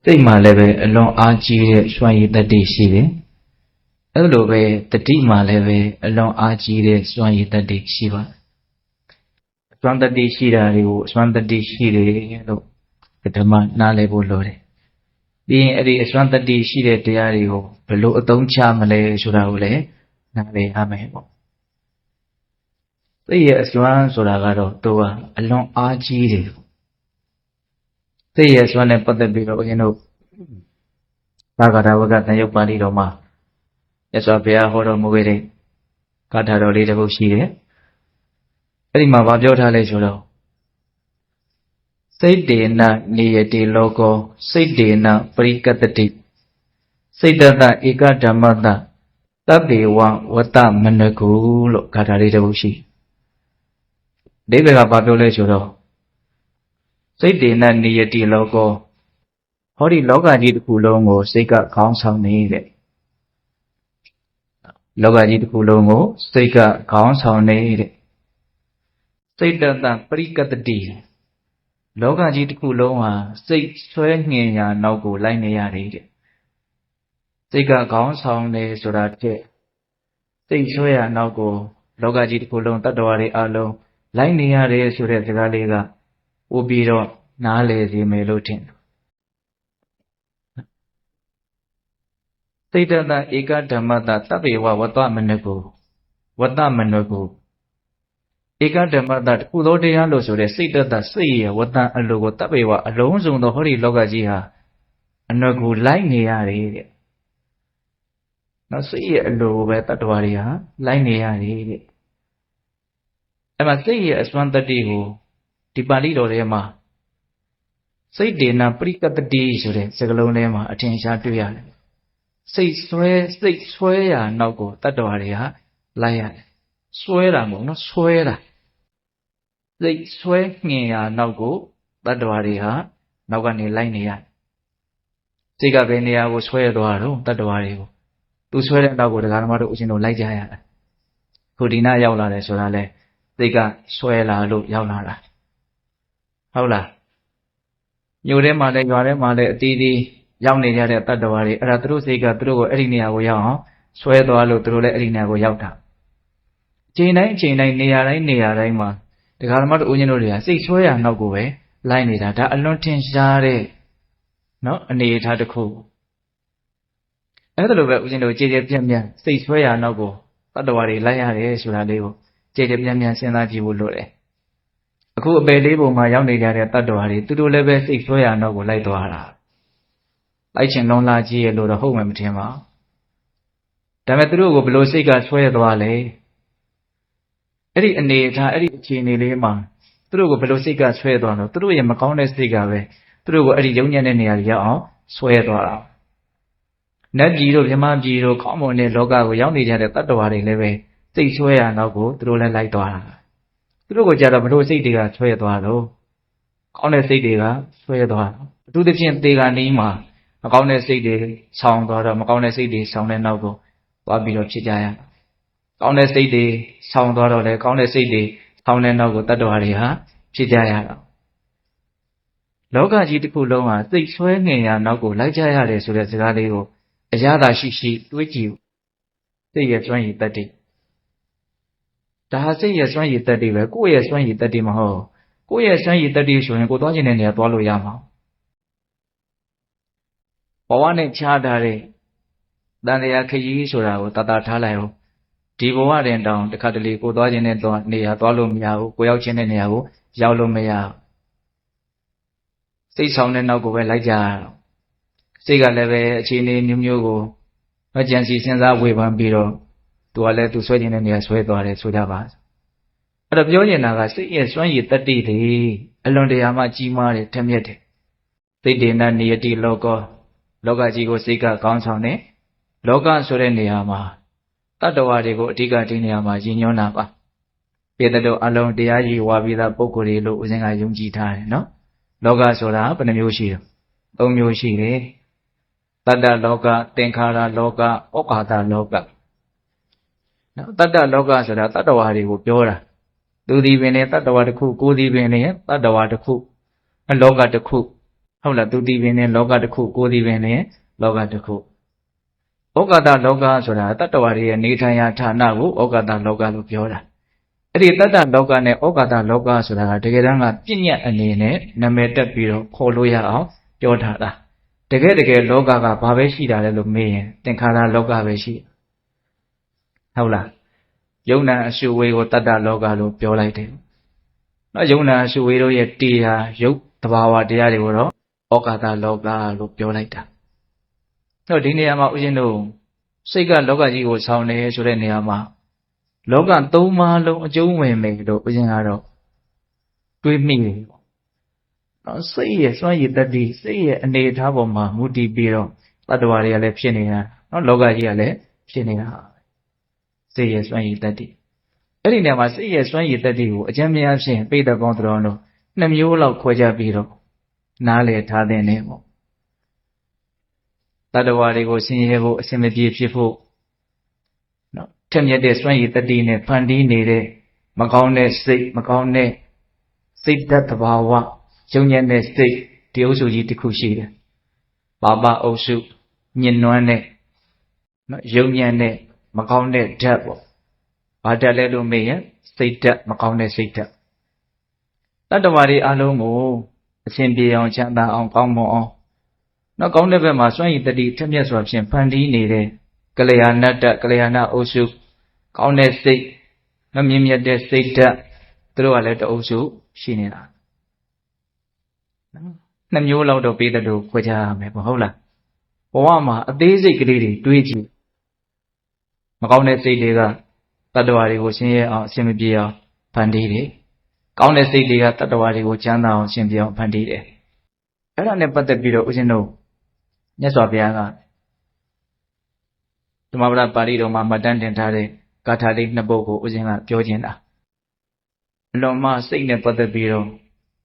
စိတ်မှာလည်းပဲအလွန်အားကြီးတဲ့စွမ်းရည်တတ္တိရှိတယ်။အဲ့လိုပဲတတိမှာလည်းပဲအလွန်အားကြီးတဲ့စွမ်းရည်တတ္တိရှိပါတယ်။စွမ်းတတ္တိရှိတာတွေကိုစွမ်းတတ္တိရှိတယ်လို့ပထမနားလည်ဖို့လိုတယ်။ပြီးရင်အဲ့ဒီအစွမ်းတတ္တိရှိတဲ့တရားတွေကိုဘယ်လိုအသုံးချမလဲဆိုတာကိုလည်းနားလည်ရမယ်ပေါ့။စိတ်ရဲ့အစွမ်းဆိုတာကတော့သူကအလွန်အားကြီးတယ်။စိတ်ရဲ့စွမ်းနဲ့ပတ်သက်ပြီးတော့ဦးဇင်းတို့ဘာဂါထာဝကတန်ရုပ်ပါဠိတော်မှာမြတ်စွာဘုရားဟောတော်မူခဲ့တဲ့ဂါထာတော်လေးတစ်ခုရှိတယ်။အဲ့ဒီမှာဗာပြောထားလဲဆိုတော့စိတ်တေနနေယတိလောကောစိတ်တေနပရိကတတိစိတ်တတဧကဓမ္မတသဗ္ဗေဝဝတ္တမနကုလို့ဂါထာလေးတစ်ခုရှိ။ဒီဘက်ကဗာပြောလဲဆိုတော့စိတ်တေနနေယတိလောကောဟောဒီလောကကြီးတစ်ခုလုံးကိုစိတ်ကခေါင်းဆောင်နေတဲ့လောကကြီးတစ်ခုလုံးကိုစိတ်ကခေါင်းဆောင်နေတဲ့စိတ်တတပရိကတတိလောကကြီးတစ်ခုလုံးဟာစိတ်ဆွဲငင်ရာနောက်ကိုလိုက်နေရတယ်တဲ့စိတ်ကခေါင်းဆောင်နေဆိုတာတဲ့စိတ်ဆွဲရာနောက်ကိုလောကကြီးတစ်ခုလုံးတတ္တဝါတွေအလုံးလိုက်နေရတယ်ဆိုတဲ့စကားလေးကပို့ပြီးတော့နားလည်စေမယ်လို့ထင်တယ်စိတ်တတဧကဓမ္မတသဗ္ဗေဝဝတ္တမနကုဝတ္တမနကုဧကဓမ္မတတစ်ခုသောတရားလို့ဆိုတဲ့စိတ်တတစိတ်ရဲ့ဝတ္တအလိုကိုသဗ္ဗေဝအလုံးစုံသောဟောဒီလောကကြီးဟာအနကုလိုက်နေရတယ်တဲ့နော်စိတ်ရဲ့အလိုပဲတတ္တဝါတွေဟာလိုက်နေရတယ်တဲ့အဲ့မှာစိတ်ရဲ့အစွမ်းတတ္တိကိုဒီပါဠိတော်ထဲမှာစိတ်တေနပရိကတတိဆိုတဲ့စကားလုံးထဲမှာအထင်ရှားတွေ့ရတယ်စိတ်ဆွဲရာနောက်ကိုတတ္တဝါတွေဟာလိုက်ရတယ်ဆွဲတာမဟုတ်နော်ဆွဲတာစိတ်ဆွဲငင်ရာနောက်ကိုတတ္တဝါတွေဟာနောက်ကနေလိုက်နေရတယ်စိတ်ကဘယ်နေရာကိုဆွဲသွားတော့တတ္တဝါတွေကိုသူဆွဲတဲ့နောက်ကိုတရားဓမ္မတို့အရှင်တို့လိုက်ကြရတယ်ခုဒီနာရောက်လာတယ်ဆိုတာလဲစိတ်ကဆွဲလာလို့ရောက်လာတာဟုတ်လားမြို့ထဲမှာလည်းရွာထဲမှာလည်းအတီးတီးရောက်နေကြတဲ့တတ္တဝါတွေအဲ့ဒါသူတို့စိတ်ကသူတို့ကိုအဲ့ဒီနေရာကိုရောက်အောင်ဆွဲသွားလို့သူတို့လည်းအဲ့ဒီနေရာကိုရောက်တာချိန်တိုင်းနေရာတိုင်းမှာတရားဓမ္မတို့ဦးဇင်းတို့တွေကစိတ်ဆွဲရနောက်ကိုပဲလိုက်နေတာဒါအလွန်ထင်ရှားတဲ့နော်အနေအထားတစ်ခုအဲ့ဒါလိုပဲဦးဇင်းတို့ကြည်ကြည်ပြန့်ပြန့်စိတ်ဆွဲရနောက်ကိုတတ္တဝါတွေလိုက်ရတယ်ဆိုတာလေးကိုကြည်ကြည်ပြန့်ပြန့်စဉ်းစားကြည့်ဖို့လိုတယ်အခုအပယ်လေးပုံမှာရောက်နေကြတဲ့တတ္တဝါတွေသူတို့လည်းပဲစိတ်ဆွဲရနောက်ကိုလိုက်သွားတာလိုက်ချင်လုံးလာကြီးရလို့တော့ဟုတ်မှမထင်ပါဒါပေမဲ့သူတို့ကိုဘယ်လိုစိတ်ကဆွဲသွားလဲအဲ့ဒီအနေအထားအဲ့ဒီအခြေအနေလေးမှာသူတို့ကိုဘယ်လိုစိတ်ကဆွဲသွားတော့သူတို့ရဲ့မကောင်းတဲ့စိတ်ကပဲသူတို့ကိုအဲ့ဒီယုံညံ့တဲ့နေရာတွေရောက်အောင်ဆွဲသွားတာနတ်ပြည်တို့မြမပြည်တို့ခေါင်းမွန်တဲ့လောကကိုရောက်နေကြတဲ့တတ္တဝါတွေလည်းပဲစိတ်ဆွဲရနောက်ကိုသူတို့လည်းလိုက်သွားတာသူတို့ကိုကြတော့ဘယ်လိုစိတ်တွေကဆွဲသွားတော့ကောင်းတဲ့စိတ်တွေကဆွဲသွားအထူးသဖြင့်သေကနီးမှာမကောင်းတဲ့စိတ်တွေဆောင်းသွားတော့မကောင်းတဲ့စိတ်တွေဆောင်းတဲ့နောက်ကိုသွားပြီးတော့ဖြစ်ကြရကောင်းတဲ့စိတ်တွေဆောင်းသွားတော့လေကောင်းတဲ့စိတ်တွေဆောင်းတဲ့နောက်ကိုတတ္တဝါတွေဟာဖြစ်ကြရတာလောကကြီးတစ်ခုလုံးဟာစိတ်ဆွဲငင်ရာနောက်ကိုလိုက်ကြရတယ်ဆိုတဲ့စကားလေးကိုအရသာရှိတွေးကြည့်စိတ်ရဲ့စွမ်းရည်တတ္တိဒါဟာစိတ်ရဲ့စွမ်းရည်တတ္တိပဲကိုယ့်ရဲ့စွမ်းရည်တတ္တိမဟုတ်ကိုယ့်ရဲ့စွမ်းရည်တတ္တိဆိုရင်ကိုသွားခြင်းတဲ့နေရာသွားလို့ရမှာဘဝနဲ့ခြားထားတဲ့တန်တရားခရီးဆိုတာကိုတတထားလိုက်အောင်ဒီဘဝတင်တောင်တစ်ခါတလေကိုသွားခြင်းတဲ့နေရာသွားလို့မရဘူးကိုရောက်ခြင်းတဲ့နေရာကိုရောက်လို့မရစိတ်ဆောင်တဲ့နောက်ကိုပဲလိုက်ကြရအောင်စိတ်ကလည်းပဲအခြေအနေမျိုးကိုမကြံစီစဉ်းစားဝေဖန်ပြီးတော့သူကလည်းသူဆွဲခြင်းတဲ့နေရာဆွဲသွားတယ်ဆိုကြပါအဲ့တော့ပြောနေတာကစိတ်ရဲ့စွမ်းရည်တတ္တိတွေအလွန်တရာမှကြီးမားတယ်ထက်မြက်တယ်သိတေနနိယတိလောကောလောကကြီးကိုစိတ်ကကောင်းဆောင်တယ်လောကဆိုတဲ့နေရာမှာတတ္တဝါတွေကိုအဓိကဒီနေရာမှာရည်ညွှန်းတာပါပေတတို့အလုံးတရားကြီးဝါပြီးသားပုဂ္ဂိုလ်တွေလို့ဦးဇင်းကယုံကြည်ထားတယ်နော်လောကဆိုတာဘယ်နှမျိုးရှိတယ်၃မျိုးရှိတယ်တတ္တလောကသင်္ခါရလောကဩဃာတလောကနော်တတ္တလောကဆိုတာတတ္တဝါတွေကိုပြောတာသူဒီပင်လည်းတတ္တဝါတစ်ခုကိုယ်ဒီပင်လည်းတတ္တဝါတစ်ခုလောကတစ်ခု ဟုတ်လားသူတည်ပင်နဲ့လောကတစ်ခုကိုယ်တည်ပင်နဲ့လောကတစ်ခုဩကာသလောကဆိုတာတတ္တဝါတွေရဲ့နေထိုင်ရာဌာနကိုဩကာသလောကလို့ပြောတာအဲ့ဒီတတ္တလောကနဲ့ဩကာသလောကဆိုတာကတကယ်တမ်းကပြည့်ညတ်အနေနဲ့နာမည်တက်ပြီးတော့ခေါ်လို့ရအောင်ပြောထားတာတကယ်လောကကဘာပဲရှိတာလဲလို့မေးရင်သင်္ခါရလောကပဲရှိဟုတ်လားယုံနာအရှုဝေကိုတတ္တလောကလို့ပြောလိုက်တယ်နော်ယုံနာအရှုဝေတို့ရဲ့တရားရုပ်သဘာဝတရားတွေကိုတော့ဩကာသလောကလို့ပြောလိုက်တာတော့ဒီနေရာမှာဦးဇင်းတို့စိတ်ကလောကကြီးကိုဆောင်းနေဆိုတဲ့နေရာမှာလောကသုံးပါးလုံးအကျုံးဝင်မယ်လို့ဦးဇင်းကတော့တွေးမိတယ်ပေါ့နော်စိတ်ရဲ့စွမ်းရည်တတ္တိစိတ်ရဲ့အနေအထားပေါ်မှာမူတည်ပြီးတော့တတ္တဝါတွေကလည်းဖြစ်နေတာနော်လောကကြီးကလည်းဖြစ်နေတာစိတ်ရဲ့စွမ်းရည်တတ္တိအဲ့ဒီနေရာမှာစိတ်ရဲ့စွမ်းရည်တတ္တိကိုအကျဉ်းများဖြင့်ပိဋကပေါင်းတော်တို့နှစ်မျိုးလောက်ခွဲခြားပြီးတော့နားလည်ထားတဲ့နေပေါ့တတ္တဝါတွေကိုဆင်းရဲဖို့အစင်မပြေဖြစ်ဖို့နော်ထက်မြက်တဲ့စွမ်းရည်တတ္တိနဲ့ဖန်တီးနေတဲ့မကောင်းတဲ့စိတ်မကောင်းတဲ့စိတ်ဓာတ်သဘာဝယုံညံ့တဲ့စိတ်ဒီအုပ်စုကြီးတစ်ခုရှိတယ်ပါပအုပ်စုညှဉ်းနွမ်းတဲ့နော်ယုံညံ့တဲ့မကောင်းတဲ့ဓာတ်ပေါ့ဘာဓာတ်လဲလို့မေးရင်စိတ်ဓာတ်မကောင်းတဲ့စိတ်ဓာတ်တတ္တဝါတွေအလုံးကိုအစဉ်ပြေအောင်ချမ်းသာအောင်ကောင်းမွန်အောင်နောက်ကောင်းတဲ့ဘက်မှာစွန့်ရည်တတိထက်မြက်စွာဖြင့်ဖန်တီးနေတဲ့ကလျာဏတ္တကလျာဏအုပ်စုကောင်းတဲ့စိတ်မမြင့်မြတ်တဲ့စိတ်ဓာတ်သူတို့ကလည်းတအုပ်စုရှိနေတာနော်နှစ်မျိုးလောက်တော့ပေးတဲ့တို့ခွဲခြားရမယ်ပေါ့ဟုတ်လားဘဝမှာအသေးစိတ်ကလေးတွေတွေးကြည့်မကောင်းတဲ့စိတ်တွေကတတ္တဝါတွေကိုဆင်းရဲအောင်အစဉ်မပြေအောင်ဖန်တီးတယ်ကောင်းတဲ့စိတ်တွေကတတ္တဝါတွေကိုချမ်းသာအောင်ရှင်ပြောင်းဖန်တီးတယ်အဲ့ဒါနဲ့ပတ်သက်ပြီးတော့ဦးဇင်းတို့မြတ်စွာဘုရားကဓမ္မပဒပါဠိတော်မှာမှတ်တမ်းတင်ထားတဲ့ဂါထာလေးနှစ်ပုဒ်ကိုဦးဇင်းကပြောခြင်းတာအလွန်မှစိတ်နဲ့ပတ်သက်ပြီးတော့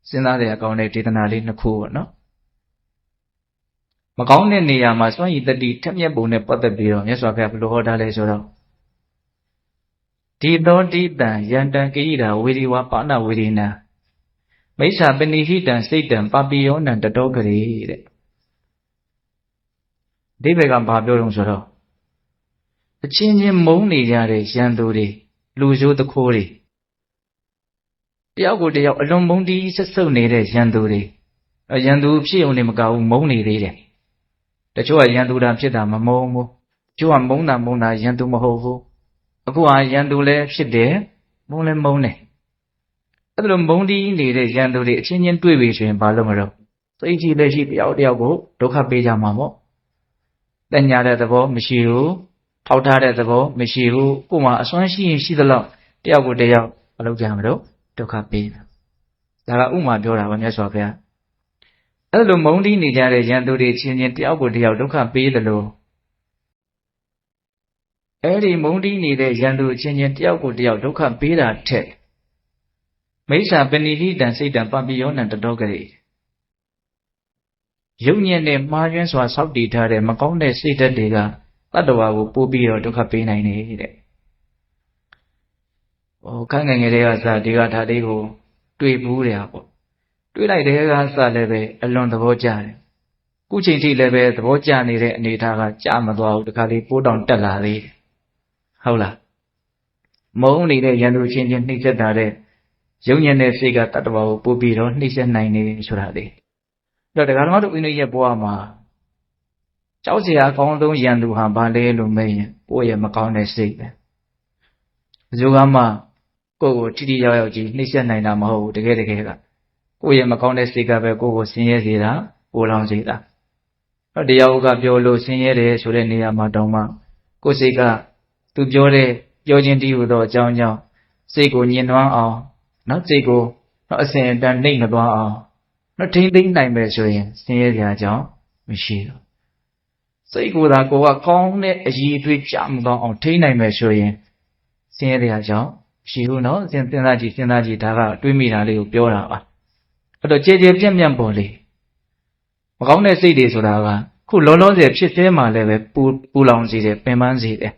စဉ်းစားတဲ့အကောင်းတဲ့ဒေသနာလေးနှစ်ခုပေါ့နော်မကောင်းတဲ့နေရာမှာစွန့်ရည်တတိထက်မြက်ပုံနဲ့ပတ်သက်ပြီးတော့မြတ်စွာဘုရားဘယ်လိုဟောထားလဲဆိုတော့ဒီသောတိတံယန္တံကိရိတာဝေဒီဝါပါဏဝေဒီနာမိစ္ဆာပဏိဟိတံစိတ်တံပါပိယောနံတတောကရေတဲ့အဓိပ္ပာယ်ကဘာပြောတော့ဆိုတော့အချင်းချင်းမုန်းနေကြတဲ့ရန်သူတွေလူဆိုးတခိုးတွေတယောက်ကိုတယောက်အလွန်မုန်းတီးဆက်ဆုပ်နေတဲ့ရန်သူတွေရန်သူဖြစ်ုံနဲ့မကဘူးမုန်းနေသေးတယ်တချို့ကရန်သူတာဖြစ်တာမမုန်းဘူးတချို့ကမုန်းတာရန်သူမဟုတ်ဘူးအခုဟာရန်သူလည်းဖြစ်တယ်မုန်းလည်းမုန်းတယ်အဲ့လိုမုန်းတီးနေတဲ့ရန်သူတွေအချင်းချင်းတွေ့ပြီဆိုရင်ဘာလို့မလို့စိတ်ကြီးလက်ရှိတယောက်ကိုဒုက္ခပေးကြမှာပေါ့တညာတဲ့သဘောမရှိဘူးထောက်ထားတဲ့သဘောမရှိဘူးကိုယ်မှာအစွမ်းရှိရင်ရှိသလောက်တယောက်ကိုတယောက်မလုပ်ကြမလို့ဒုက္ခပေးတာဒါကဥမာပြောတာပါမြတ်စွာဘုရားအဲ့လိုမုန်းတီးနေကြတဲ့ရန်သူတွေချင်းချင်းတယောက်ကိုတယောက်ဒုက္ခပေးတယ်လို့အဲ့ဒီမုန်းတီးနေတဲ့ရန်သူချင်းချင်းတယောက်ကိုတယောက်ဒုက္ခပေးတာထက်မိစ္ဆာပဏိဟိတံစိတ်တံပပိယောနံတတောကရေယုံညံ့တဲ့မှားယွင်းစွာစောက်တည်ထားတဲ့မကောင်းတဲ့စိတ်ဓာတ်တွေကတတ္တဝါကိုပို့ပြီးတော့ဒုက္ခပေးနိုင်နေတဲ့ခန့်ငယ်ငယ်တွေကစဒီကဓာတ်လေးကိုတွေ့ဘူးတယ်ပေါ့တွေ့လိုက်တဲ့ကစလည်းပဲအလွန်သဘောကျတယ်ခုချိန်ထိလည်းပဲသဘောကျနေတဲ့အနေအထားကကြာမသွားဘူးတခါလေးပိုးတောင်တက်လာသေးတယ်ဟုတ်လားမုန်းနေတဲ့ရန်သူချင်းချင်းနှိမ့်ဆက်တာတဲ့ယုံညံ့တဲ့စိတ်ကတတ္တဝါကိုပို့ပြီးတော့နှိမ့်ဆက်နိုင်နေဆိုတာလေအဲ့တော့တရားဓမ္မတို့ဦးနေရဲ့ဘဝမှာကြောက်စရာအကောင်းဆုံးရန်သူဟာဘာလဲလို့မေးရင်ကိုယ့်ရဲ့မကောင်းတဲ့စိတ်ပဲဘယ်သူကမှကိုယ့်ကိုထိထိရောက်ရောက်ကြီးနှိမ့်ဆက်နိုင်တာမဟုတ်ဘူးတကယ်ကကိုယ့်ရဲ့မကောင်းတဲ့စိတ်ကပဲကိုယ့်ကိုဆင်းရဲစေတာပိုလောင်စေတာတော့တရားဥကပြောလို့ဆင်းရဲတယ်ဆိုတဲ့နေရာမှာတောင်မှကိုယ်စိတ်ကသူပြောတဲ့ပြောခြင်းတည်းဟူသောအကြောင်းကြောင့်စိတ်ကိုညှဉ်းနှွမ်းအောင်နော်စိတ်ကိုအစဉ်အတန်နှိမ့်မသွားအောင်နော်ထိမ့်သိမ့်နိုင်မယ်ဆိုရင်ဆင်းရဲစရာအကြောင်းမရှိဘူးစိတ်ကိုယ်ကကောင်းတဲ့အရေးအသွေးကြမသွားအောင်ထိမ့်နိုင်မယ်ဆိုရင်ဆင်းရဲစရာအကြောင်းရှိဘူးနော်စဉ်းစားကြည့်ဒါကတွေးမိတာလေးကိုပြောတာပါအဲ့တော့ကြည်ပြန့်ပြန့်ပေါ်လေမကောင်းတဲ့စိတ်တွေဆိုတာကခုလောလောဆယ်ဖြစ်သေးမှလည်းပဲပူလောင်စေတယ်ပင်ပန်းစေတယ်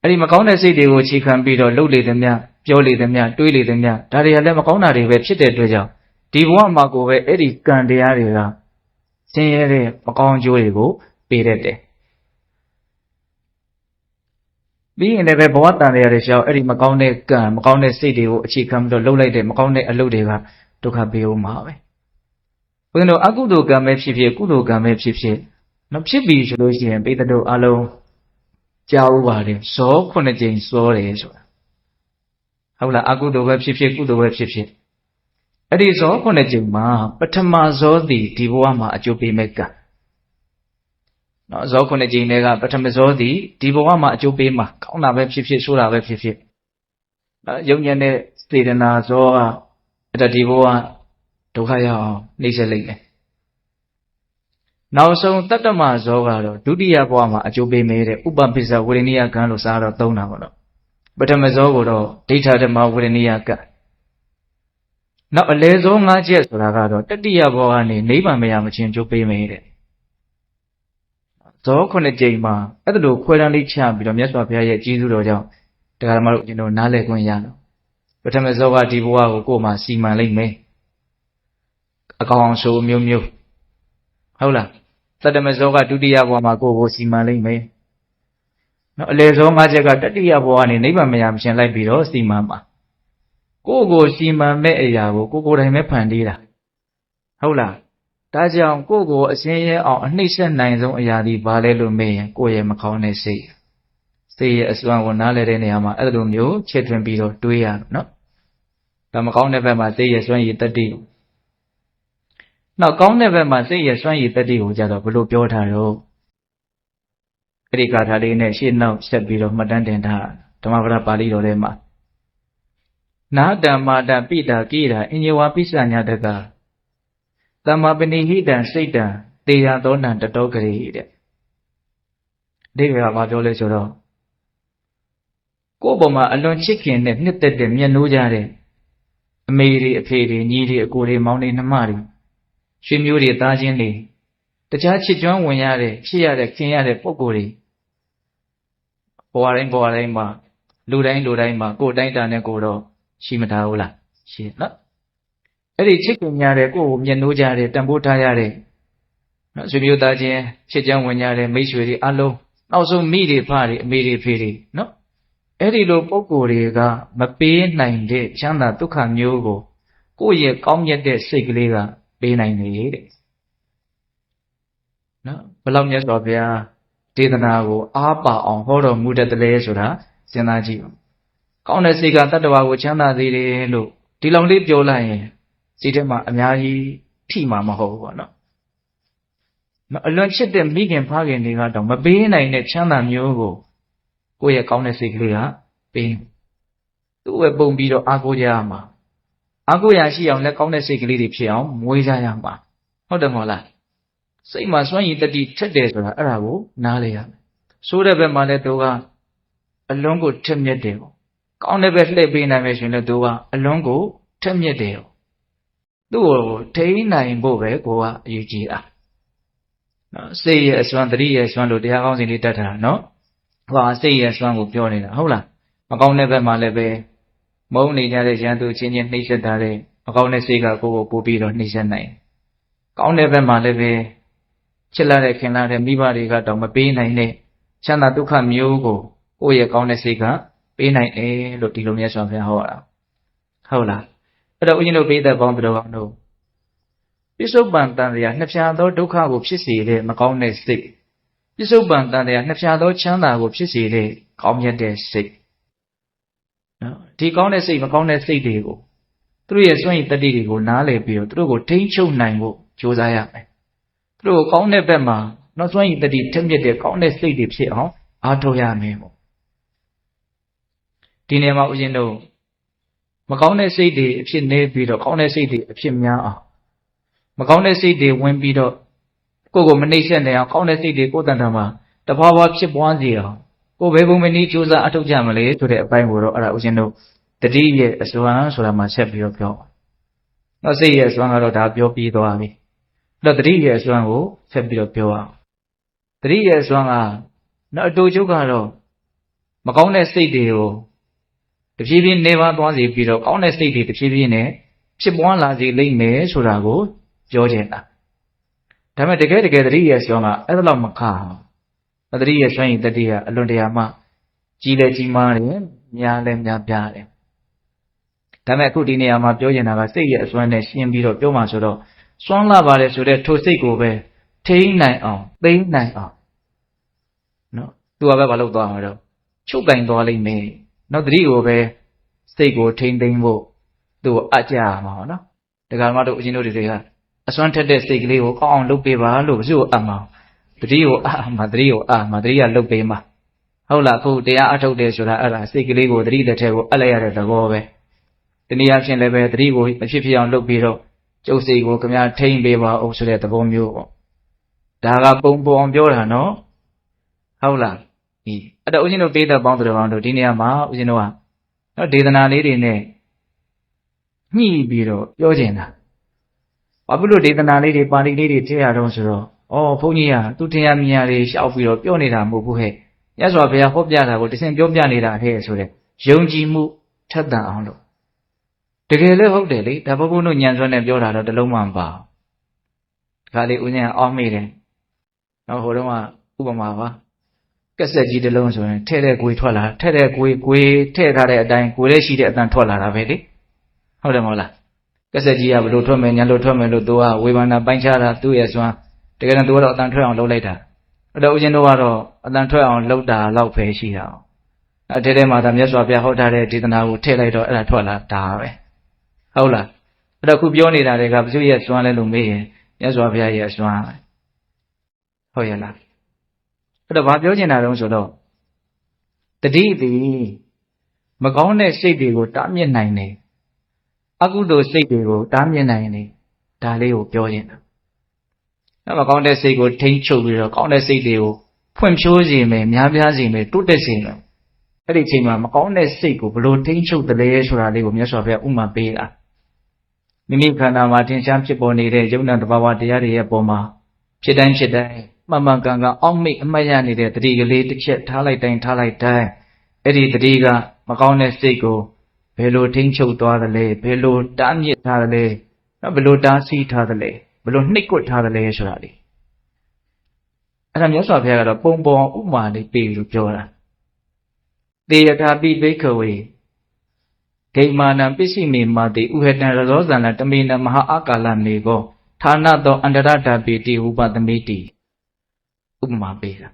အဲ့ဒီမကောင်းတဲ့စိတ်တွေကိုခြေခံပြီးတော့လှုပ်လေသမျှပြောလေသမျှတွေးလေသမျှဒါတွေကလည်းမကောင်းတာတွေပဲဖြစ်တဲ့အတွက်ကြောင့် ဒီဘဝမှာကိုပဲအဲ့ဒီကံတရားတွေကဆင်းရဲတဲ့မကောင်းကျိုးတွေကိုပေးတတ်တယ်ပြီးရင်လည်းပဲဘဝတန်တရားတွေရှောက်အဲ့ဒီမကောင်းတဲ့ကံမကောင်းတဲ့စိတ်တွေကိုအခြေခံပြီးတော့လှုပ်လိုက်တဲ့မကောင်းတဲ့အလုပ်တွေကဒုက္ခပေးဦးမှာပဲဘုရင်တို့အကုသိုလ်ကံပဲဖြစ်ဖြစ်ကုသိုလ်ကံပဲဖြစ်ဖြစ်နော်ဖြစ်ပြီဆိုလို့ရှိရင်ပိဋကတို့အလုံးကြားဥပါတယ်ဇော9ကြိမ်စောတယ်ဆိုတာဟုတ်လားအကုသိုလ်ပဲဖြစ်ဖြစ်ကုသိုလ်ပဲဖြစ်ဖြစ်အဲ့ဒီဇော9ကြိမ်မှာပထမဇောသည်ဒီဘဝမှာအကျိုးပေးမဲ့ကံနော်ဇော9ကြိမ်တွေကပထမဇောသည်ဒီဘဝမှာအကျိုးပေးမှာကောင်းတာပဲဖြစ်ဖြစ်ဆိုးတာပဲဖြစ်ဖြစ်ယုံညံ့တဲ့စေတနာဇောကအဲ့ဒါဒီဘဝဒုက္ခရအောင်နှိမ့်ဆက်လိုက်တယ်နောက်ဆုံးတတ္တမဇောကတော့ဒုတိယဘဝမှာအကျိုးပေးမယ်တဲ့ဥပပိစ္ဆဝေရဏိယကံလို့စားတော့သုံးတာပေါ့နော်ပထမဇောကိုတော့ဒိဋ္ဌဓမ္မဝေရဏိယကံနောက်အလဲဇော၅ချက်ဆိုတာကတော့တတိယဘဝကနေနိဗ္ဗာန်မရမချင်းကျိုးပေးမယ်တဲ့ဇော9ကြိမ်မှာအဲ့ဒါလိုခွဲတန်းလေးချပြီးတော့မြတ်စွာဘုရားရဲ့ကြီးစုတော်ကြောင့်တရားဓမ္မတို့ကျွန်တော်နားလည်ခွင့်ရတော့ပထမဇောကဒီဘဝကိုကိုယ်မှာစီမံလိုက်မယ်အကောင်အောင်ဆိုမျိုးမျိုးဟုတ်လားသတ္တမဇောကဒုတိယဘဝမှာကိုယ်ကိုစီမံလိုက်မယ်နော်အလေဇော၅ချက်ကတတိယဘဝကနေနိဗ္ဗာန်မရမချင်းလိုက်ပြီးတော့စီမံပါကိုယ်ကိုစီမံမဲ့အရာကိုကိုယ်တိုင်ပဲဖန်တီးတာဟုတ်လားဒါကြောင့်ကိုယ့်ကိုအစင်းရဲအောင်အနှိမ့်ဆက်နိုင်ဆုံးအရာဒီဘာလဲလို့မေးရင်ကိုယ့်ရဲ့မကောင်းတဲ့စိတ်ရဲ့အစွမ်းကိုနားလည်တဲ့နေရာမှာအဲ့လိုမျိုးချဲ့ထွင်ပြီးတော့တွေးရနော်ဒါမကောင်းတဲ့ဘက်မှာစိတ်ရဲ့စွမ်းရည်တတ္တိနောက်ကောင်းတဲ့ဘက်မှာစိတ်ရဲ့စွမ်းရည်တတ္တိကိုကြတော့ဘယ်လိုပြောထားတော့အဲ့ဒီဂါထာလေးနဲ့ရှေ့နောက်ဆက်ပြီးတော့မှတ်တမ်းတင်ထားဓမ္မပဒပါဠိတော်ထဲမှာနာတံမာတပိတာကိတာအညေဝပိစ္ဆညာတကသမ္မာပဏိဟိတံစိတ်တံတေယသောနံတတောကရေတဲ့ဒီကဘာပြောလဲဆိုတော့ကိုယ့်ဘုံမှာအလွန်ချစ်ခင်တဲ့နှစ်သက်တဲ့မျက်နှိုးကြတဲ့အမေတွေအဖေတွေညီတွေအကိုတွေမောင်တွေနှမတွေရွှေမျိုးတွေသားချင်းတွေတခြားချစ်ကျွမ်းဝင်ရတဲ့ဖြစ်ရတဲ့ခင်ရတဲ့ပုံကိုယ်တွေဘဝတိုင်းမှာလူတိုင်းမှာကိုယ်တိုင်းတာနဲ့ကိုတော့ရှိမထားဘူးလားရှိနော်အဲ့ဒီချစ်ခင်ကြတဲ့ကိုယ့်ကိုမျက်နှိုးကြတဲ့တန်ဖိုးထားရတဲ့နော်ဆွေမျိုးသားချင်းချစ်ကြမ်းဝင်ကြတဲ့မိတ်ဆွေတွေအလုံးနောက်ဆုံးမိတွေဖတွေအမေတွေဖေတွေနော်အဲ့ဒီလိုပုံကိုယ်တွေကမပေးနိုင်တဲ့ချမ်းသာဒုက္ခမျိုးကိုကိုယ့်ရဲ့ကောင်းမြတ်တဲ့စိတ်ကလေးကပေးနိုင်တယ်တဲ့နော်ဘယ်လောက်မြတ်စွာဘုရားဒေသနာကိုအားပါအောင်ဟောတော်မူတတ်တယ်ဆိုတာစဉ်းစားကြည့်ပါကောင်းတဲ့စိတ်ကတတ္တဝါကိုချမ်းသာစေတယ်လို့ဒီလောက်လေးပြောလိုက်ရင်စိတ်ထဲမှာအများကြီးထိမှာမဟုတ်ဘူးပေါ့နော်အလွန်ချစ်တဲ့မိခင်ဖခင်တွေကတော့မပေးနိုင်တဲ့ချမ်းသာမျိုးကိုကိုယ့်ရဲ့ကောင်းတဲ့စိတ်ကလေးကပေးသူ့ရဲ့ပုံပြီးတော့အားကိုးကြရမှာအားကိုးရရှိအောင်လက်ကောင်းတဲ့စိတ်ကလေးတွေဖြစ်အောင်မွေးကြရမှာဟုတ်တယ်မဟုတ်လားစိတ်မှာစွမ်းရည်တတိထက်တယ်ဆိုတာအဲ့ဒါကိုနားလေရမယ်ဆိုးတဲ့ဘက်မှာလည်းသူကအလွန်ကိုထက်မြက်တယ်ပေါ့ကောင်းတဲ့ဘက်လှည့်ပေးနိုင်မယ်ဆိုရင်လည်းသူကအလွန်ကိုထက်မြက်တယ်သူ့ကိုထိန်းနိုင်ဖို့ပဲကိုကအရေးကြီးတာနော်စိတ်ရဲ့အစွမ်းတတိရဲ့အစွမ်းလို့တရားကောင်းစဉ်လေးတတ်တာနော်ဟောစိတ်ရဲ့အစွမ်းကိုပြောနေတာဟုတ်လားမကောင်းတဲ့ဘက်မှာလည်းပဲမုန်းနေကြတဲ့ရန်သူချင်းချင်းနှိမ့်ဆက်တာတဲ့မကောင်းတဲ့စိတ်ကကိုယ်ကိုပို့ပြီးတော့နှိမ့်ဆက်နိုင်ကောင်းတဲ့ဘက်မှာလည်းပဲချစ်လာတဲ့ခင်လာတဲ့မိဘတွေကတော့မပေးနိုင်တဲ့ချမ်းသာဒုက္ခမျိုးကိုကိုယ့်ရဲ့ကောင်းတဲ့စိတ်ကပေးနိုင်တယ်လို့ဒီလိုမြတ်စွာဘုရားဟောတာဟုတ်လားအဲ့တော့ဦးဇင်းတို့ပိဋကပေါင်းတော်တို့ပြစ္ဆုတ်ပံတန်တရားနှစ်ဖြာသောဒုက္ခကိုဖြစ်စေတဲ့မကောင်းတဲ့စိတ်ပြစ္ဆုတ်ပံတန်တရားနှစ်ဖြာသောချမ်းသာကိုဖြစ်စေတဲ့ကောင်းမြတ်တဲ့စိတ်နော်ဒီကောင်းတဲ့စိတ်မကောင်းတဲ့စိတ်တွေကိုသူတို့ရဲ့စွန့်ရည်တတိတွေကိုနားလည်ပြီးတော့သူတို့ကိုထိန်းချုပ်နိုင်ဖို့ကြိုးစားရမယ်သူတို့ကောင်းတဲ့ဘက်မှာနောက်စွန့်ရည်တတိထက်မြက်တဲ့ကောင်းတဲ့စိတ်တွေဖြစ်အောင်အားထုတ်ရမယ်ပေါ့ဒီနေရာမှာဦးဇင်းတို့မကောင်းတဲ့စိတ်တွေအဖြစ်နေပြီးတော့ကောင်းတဲ့စိတ်တွေအဖြစ်များအောင်မကောင်းတဲ့စိတ်တွေဝင်ပြီးတော့ကိုယ့်ကိုမနှိမ့်ဆက်နိုင်အောင်ကောင်းတဲ့စိတ်တွေကိုယ်တန်တာမှာတဖွာဖွာဖြစ်ပွားစေအောင်ကိုယ်ဘယ်ပုံမနည်းကြိုးစားအထောက်ကြမလဲဆိုတဲ့အပိုင်းကိုတော့အဲ့ဒါဦးဇင်းတို့တတိရဲ့အစွမ်းဆိုတာမှဆက်ပြီးတော့ပြောပါတော့စိတ်ရဲ့အစွမ်းကတော့ဒါပြောပြီးသွားပြီအဲ့တော့တတိရဲ့အစွမ်းကိုဆက်ပြီးတော့ပြောအောင်တတိရဲ့အစွမ်းကနောက်အတူချုပ်ကတော့မကောင်းတဲ့စိတ်တွေကိုတဖြည်းဖြည်းနေပါသွားစေပြီးတော့ကောင်းတဲ့စိတ်တွေတဖြည်းဖြည်းနဲ့ ဖြစ်ပွားလာစေလိမ့်မယ်ဆိုတာကိုပြောချင်တာဒါပေမဲ့တကယ်သတိရဲ့စွမ်းကအဲ့ဒါလောက်မခအောင်သတိရဲ့စွမ်းရည်တတိကအလွန်တရာမှကြီးလဲကြီးမားတယ်များလဲများပြားတယ်ဒါပေမဲ့အခုဒီနေရာမှာပြောချင်တာကစိတ်ရဲ့အစွမ်းနဲ့ရှင်းပြီးတော့ပြောမှဆိုတော့စွမ်းလာပါတယ်ဆိုတဲ့ထိုစိတ်ကိုပဲထိန်းနိုင်အောင်သိမ်းနိုင်အောင်နော်သူကပဲမလုပ်သွားမှာတော့ချုပ်ကင်သွားလိမ့်မယ်နော်သတိကိုပဲစိတ်ကိုထိန်းသိမ်းဖို့သူ့ကိုအကြရမှာပေါ့နော်ဒကာမတို့အချင်းတို့တွေကအစွမ်းထက်တဲ့စိတ်ကလေးကိုကောင်းအောင်လုပ်ပေးပါလို့ဘုရားအမှန်သတိကိုမှသတိကိုမှသတိကလုပ်ပေးမှာဟုတ်လားအခုတရားအထုတ်တယ်ဆိုတာအဲ့ဒါစိတ်ကလေးကိုသတိတစ်ထည်ကိုအပ်လိုက်ရတဲ့သဘောပဲဒီနေ့အချင်းလည်းပဲသတိကိုအဖြစ်ဖြစ်အောင်လုပ်ပြီးတော့ကျုပ်စိတ်ကိုခင်ဗျားထိန်းပေးပါအောင်ဆိုတဲ့သဘောမျိုးပေါ့ဒါကပုံပေါ်အောင်ပြောတာနော်ဟုတ်လားဒီအဲ့တော့ဦးဇင်းတို့ပေးတဲ့ပေါင်းတော်ပေါင်းတို့ဒီနေရာမှာဦးဇင်းတို့ကနော်ဒေသနာလေးတွေနဲ့ညှိပြီးတော့ပြောချင်တာဘာဖြစ်လို့ဒေသနာလေးတွေပါဠိလေးတွေထည့်ရတော့ဆိုတော့ဩဘုန်းကြီးကသူထင်ရမြင်ရတွေရှောက်ပြီးတော့ပြောနေတာမဟုတ်ဘူးဟဲ့မြတ်စွာဘုရားဟောပြတာကိုတစင်ပြောပြနေတာဟဲ့ဆိုတဲ့ယုံကြည်မှုထက်သန်အောင်လို့တကယ်လည်းဟုတ်တယ်လေဒါဘုန်းဘုန်းတို့ညံစွမ်းနဲ့ပြောတာတော့တလုံးမှမပါဘူးဒါလေးဦးဇင်းအောင်းမိတယ်နော်ဟိုတုန်းကဥပမာပါကက်ဆက်ကြီးတစ်လုံးဆိုရင်ထဲ့တဲ့ဂွေထွက်လာထဲ့တဲ့ဂွေထည့်ထားတဲ့အတိုင်းဂွေလေးရှိတဲ့အတန်ထွက်လာတာပဲလေဟုတ်တယ်မဟုတ်လားကက်ဆက်ကြီးကဘလို့ထွက်မယ်ညာလို့ထွက်မယ်လို့သူကဝေဘာနာပိုင်းခြားတာသူ့ရဲ့စွမ်းတကယ်တော့သူကတော့အတန်ထွက်အောင်လုပ်လိုက်တာအဲ့တော့ဦးဇင်းတို့ကတော့အတန်ထွက်အောင်လုပ်တာလောက်ပဲရှိတာအဲ့ထဲမှာဒါမြတ်စွာဘုရားဟောထားတဲ့ဒေသနာကိုထည့်လိုက်တော့အဲ့ဒါထွက်လာတာပဲဟုတ်လားအဲ့တော့ခုပြောနေတာတွေကဘုရားရဲ့စွမ်းလဲလို့မေးရင်မြတ်စွာဘုရားရဲ့စွမ်းဟုတ်ရဲ့လားအဲ့တော့ဘာပြောချင်တာတုံးဆိုတော့တတိတိမကောင်းတဲ့စိတ်တွေကိုတားမြစ်နိုင်တယ်အကုသိုလ်စိတ်တွေကိုတားမြစ်နိုင်တယ်ဒါလေးကိုပြောချင်တာအဲ့မကောင်းတဲ့စိတ်ကိုထိန်းချုပ်ပြီးတော့ကောင်းတဲ့စိတ်တွေကိုဖွင့်ဖြိုးစေမယ်များပြားစေမယ်တိုးတက်စေမယ်အဲ့ဒီအချိန်မှာမကောင်းတဲ့စိတ်ကိုဘယ်လိုထိန်းချုပ်တယ်လဲဆိုတာလေးကိုမြတ်စွာဘုရားဥမာပေးတာမိမိခန္ဓာမှာထင်ရှားဖြစ်ပေါ်နေတဲ့ယုံနာတဘာဝတရားတွေရဲ့ပုံမှာဖြစ်တိုင်းမှန်မှန်ကန်ကန်အောက်မေ့အမှတ်ရနေတဲ့တတိကလေးတစ်ချက်ထားလိုက်တိုင်းအဲ့ဒီတတိကမကောင်းတဲ့စိတ်ကိုဘယ်လိုထိန်းချုပ်သွားသလဲဘယ်လိုတားမြစ်ထားသလဲဘယ်လိုတားဆီးထားသလဲဘယ်လိုနှိပ်ကွပ်ထားသလဲဆိုတာလေအဲ့ဒါမြတ်စွာဘုရားကတော့ပုံပေါ်ဥမာလေးပေးလို့ပြောတာတေယထာပိဘိခဝေဂိမာနံပစ္စည်းမေမာတိဥဟတံရဇောဇံလတမေနမဟာအာကာလမေကောဌာနသောအန္တရတပိတိဥပသမိတိဥပမာပေးတာ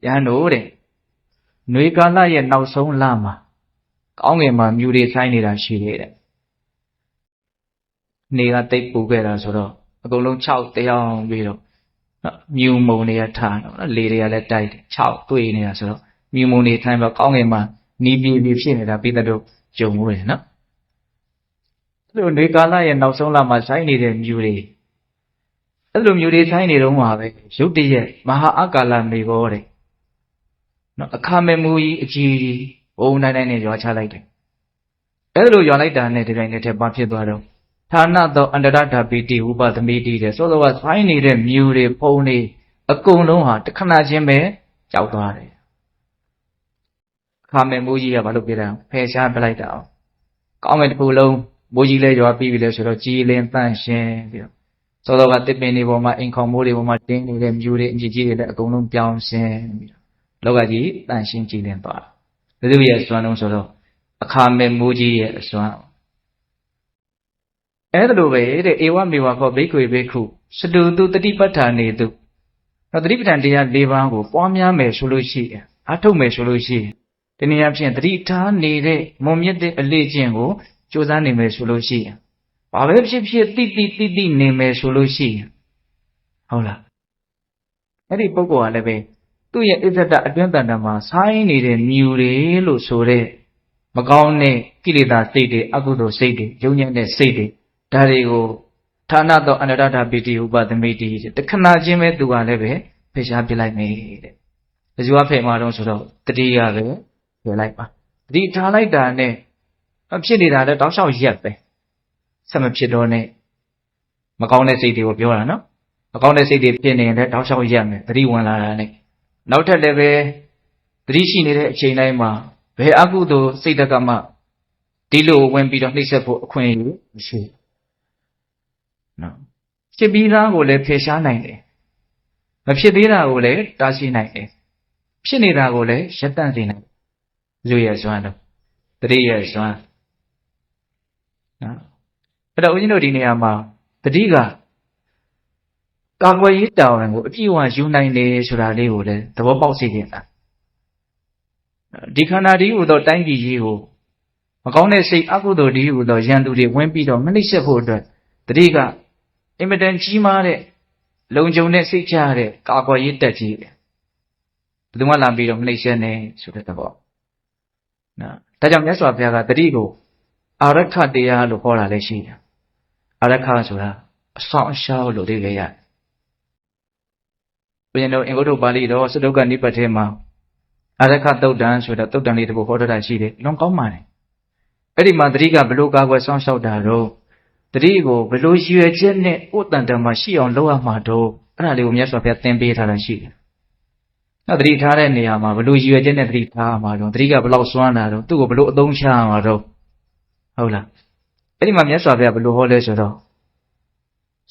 ယဟန်တို့တဲ့ຫນွေကာလရဲ့နောက်ဆုံးလမှာကောင်းငင်မှာမြူတွေဆိုင်နေတာရှိတယ်တဲ့နေကတိတ်ပူခဲ့တာဆိုတော့အကုန်လုံး6တရားအောင်ပြီးတော့မြူမုံတွေကထားတော့လေတွေကလည်းတိုက်တယ်6တွေ့နေတာဆိုတော့မြူမုံတွေထိုင်ပြီးကောင်းငင်မှာနီးပြေဖြစ်နေတာပြီးတော့ဂျုံလို့ရနော်အဲ့လိုနေကာလရဲ့နောက်ဆုံးလမှာဆိုင်နေတဲ့မြူတွေအဲ့လိုမြူတွေဆိုင်နေတော့မှာပဲရုတ်တရက်မဟာအကာလမေဘောတဲ့နော်အခါမဲ့မူကြီးအကြီးကြီးဘုံတိုင်းနဲ့ရွာချလိုက်တယ်အဲ့လိုရွာလိုက်တာနဲ့ဒီတိုင်းနဲ့ထပ်ပါဖြစ်သွားတော့ဌာနသောအန္တရတပိတိဥပသမိတိတဲ့ဆိုတော့ကဆိုင်နေတဲ့မြူတွေဖုံးတွေအကုန်လုံးဟာတခဏချင်းပဲကြောက်သွားတယ်အခါမဲ့မူကြီးကဘာလို့ပြတာဖယ်ရှားပလိုက်တာအောင်ကောင်းငယ်တစ်ခုလုံးမိုးကြီးလဲရွာပြီးပြီလဲဆိုတော့ကြည်လင်တန့်ရှင်းပြီးတော့ဆိုတော့ကတစ်ပင်တွေပေါ်မှာအိမ်ခေါင်မိုးတွေပေါ်မှာတင်းနေတဲ့မြူတွေအကြီးကြီးတွေလည်းအကုန်လုံးပြောင်းရှင်းပြီးတော့လောကကြီးတန့်ရှင်းကြည်လင်သွားဘယ်သူရဲ့အစွမ်းလုံးဆိုတော့အခါမဲ့မိုးကြီးရဲ့အစွမ်းအဲ့ဒါလိုပဲတဲ့ဧဝမေဝခောဘိက္ခွေဘိက္ခုစတုတုတတိပဋ္ဌာနေတုတတိပဋ္ဌာန်တရား၄ပါးကိုပွားများမယ်ဆိုလို့ရှိရင်အထုတ်မယ်ဆိုလို့ရှိရင်ဒီနေရာဖြင့်တတိထားနေတဲ့မွန်မြတ်တဲ့အလေးချင်းကိုကြိုးစားနေမယ်ဆိုလို့ရှိရင်ဘာပဲဖြစ်ဖြစ်တိနေမယ်ဆိုလို့ရှိရင်ဟုတ်လားအဲ့ဒီပုဂ္ဂိုလ်ကလည်းပဲသူ့ရဲ့အစ္ဆဒအတွင်းတန်တမှာဆိုင်းနေတဲ့မြူတွေလို့ဆိုတဲ့မကောင်းတဲ့ကိလေသာစိတ်တွေအကုသိုလ်စိတ်တွေယုံညံ့တဲ့စိတ်တွေဒါတွေကိုဌာနသောအန္တရတပိတိဥပသမိတိတခဏချင်းပဲသူကလည်းပဲဖယ်ရှားပြလိုက်မယ်တဲ့ဘယ်သူကဖယ်မှာတော့ဆိုတော့တတိယပဲဖယ်လိုက်ပါတတိထားလိုက်တာနဲ့ဖြစ်နေတာလည်းတောက်လျှောက်ရက်ပဲဆက်မဖြစ်တော့နဲ့မကောင်းတဲ့စိတ်တွေကိုပြောတာနော်မကောင်းတဲ့စိတ်တွေဖြစ်နေရင်လည်းတောက်လျှောက်ရက်မယ်တတိဝင်လာတာနဲ့နောက်ထပ်လည်းပဲတတိရှိနေတဲ့အချိန်တိုင်းမှာဘယ်အကုသိုလ်စိတ်တကမှဒီလိုဝင်ပြီးတော့နှိမ့်ဆက်ဖို့အခွင့်အရေးမရှိဘူး နော်ဖြစ်ပြီးသားကိုလည်းဖယ်ရှားနိုင်တယ်မဖြစ်သေးတာကိုလည်းတားဆီးနိုင်တယ်ဖြစ်နေတာကိုလည်းရပ်တန့်စေနိုင်ဇွရဲ့စွမ်းတော့တတိရဲ့စွမ်းနော်အဲ့တော့ဦးဇင်းတို့ဒီနေရာမှာတတိကကာကွယ်ရေးတာဝန်ကိုအပြည့်အဝယူနိုင်တယ်ဆိုတာလေးကိုလည်းသဘောပေါက်စေချင်တာဒီခန္ဓာဒီဟူသောတိုင်းပြည်ကြီးကိုမကောင်းတဲ့စိတ်အကုသိုလ်ဒီဟူသောရန်သူတွေဝင်ပြီးတော့မနှိမ့်ဆက်ဖို့အတွက်တတိကအင်မတန်ကြီးမားတဲ့လုံခြုံတဲ့စိတ်ချရတဲ့ကာကွယ်ရေးတပ်ကြီးပဲဘယ်သူမှလာပြီးတော့မနှိမ့်ဆက်နဲ့ဆိုတဲ့သဘောနော်ဒါကြောင့်မြတ်စွာဘုရားကတတိကိုအာရခတရားလို့ခေါ်တာလည်းရှိတယ်အာရခဆိုတာအဆောင်အရှောက်လို့ဒီလေရဘုရင်တို့အင်္ဂုတ္တပါဠိတော်စတုကနိပတ်ထဲမှာအာရခသုတ်တံဆိုတဲ့သုတ်တံလေးတစ်ပုဒ်ဟောတာရှိတယ်လွန်ကောင်းပါတယ်အဲ့ဒီမှာတတိကဘလို့ကာကွယ်ဆောင်ရှောက်တာတော့တတိကိုဘလို့ရွယ်ချက်နဲ့ဥတ္တန်တံမှာရှိအောင်လုပ်ရမှာတော့အဲ့ဒါလေးကိုမြတ်စွာဘုရားသင်ပေးထားတာရှိတယ်နောက်တတိထားတဲ့နေရာမှာဘလို့ရွယ်ချက်နဲ့တတိထားရမှာတော့တတိကဘလို့စွမ်းတာတော့သူ့ကိုဘလို့အသုံးချရမှာတော့ဟုတ်လားအဲ့ဒီမှာမြတ်စွာဘုရားဘလို့ဟောလဲဆိုတော့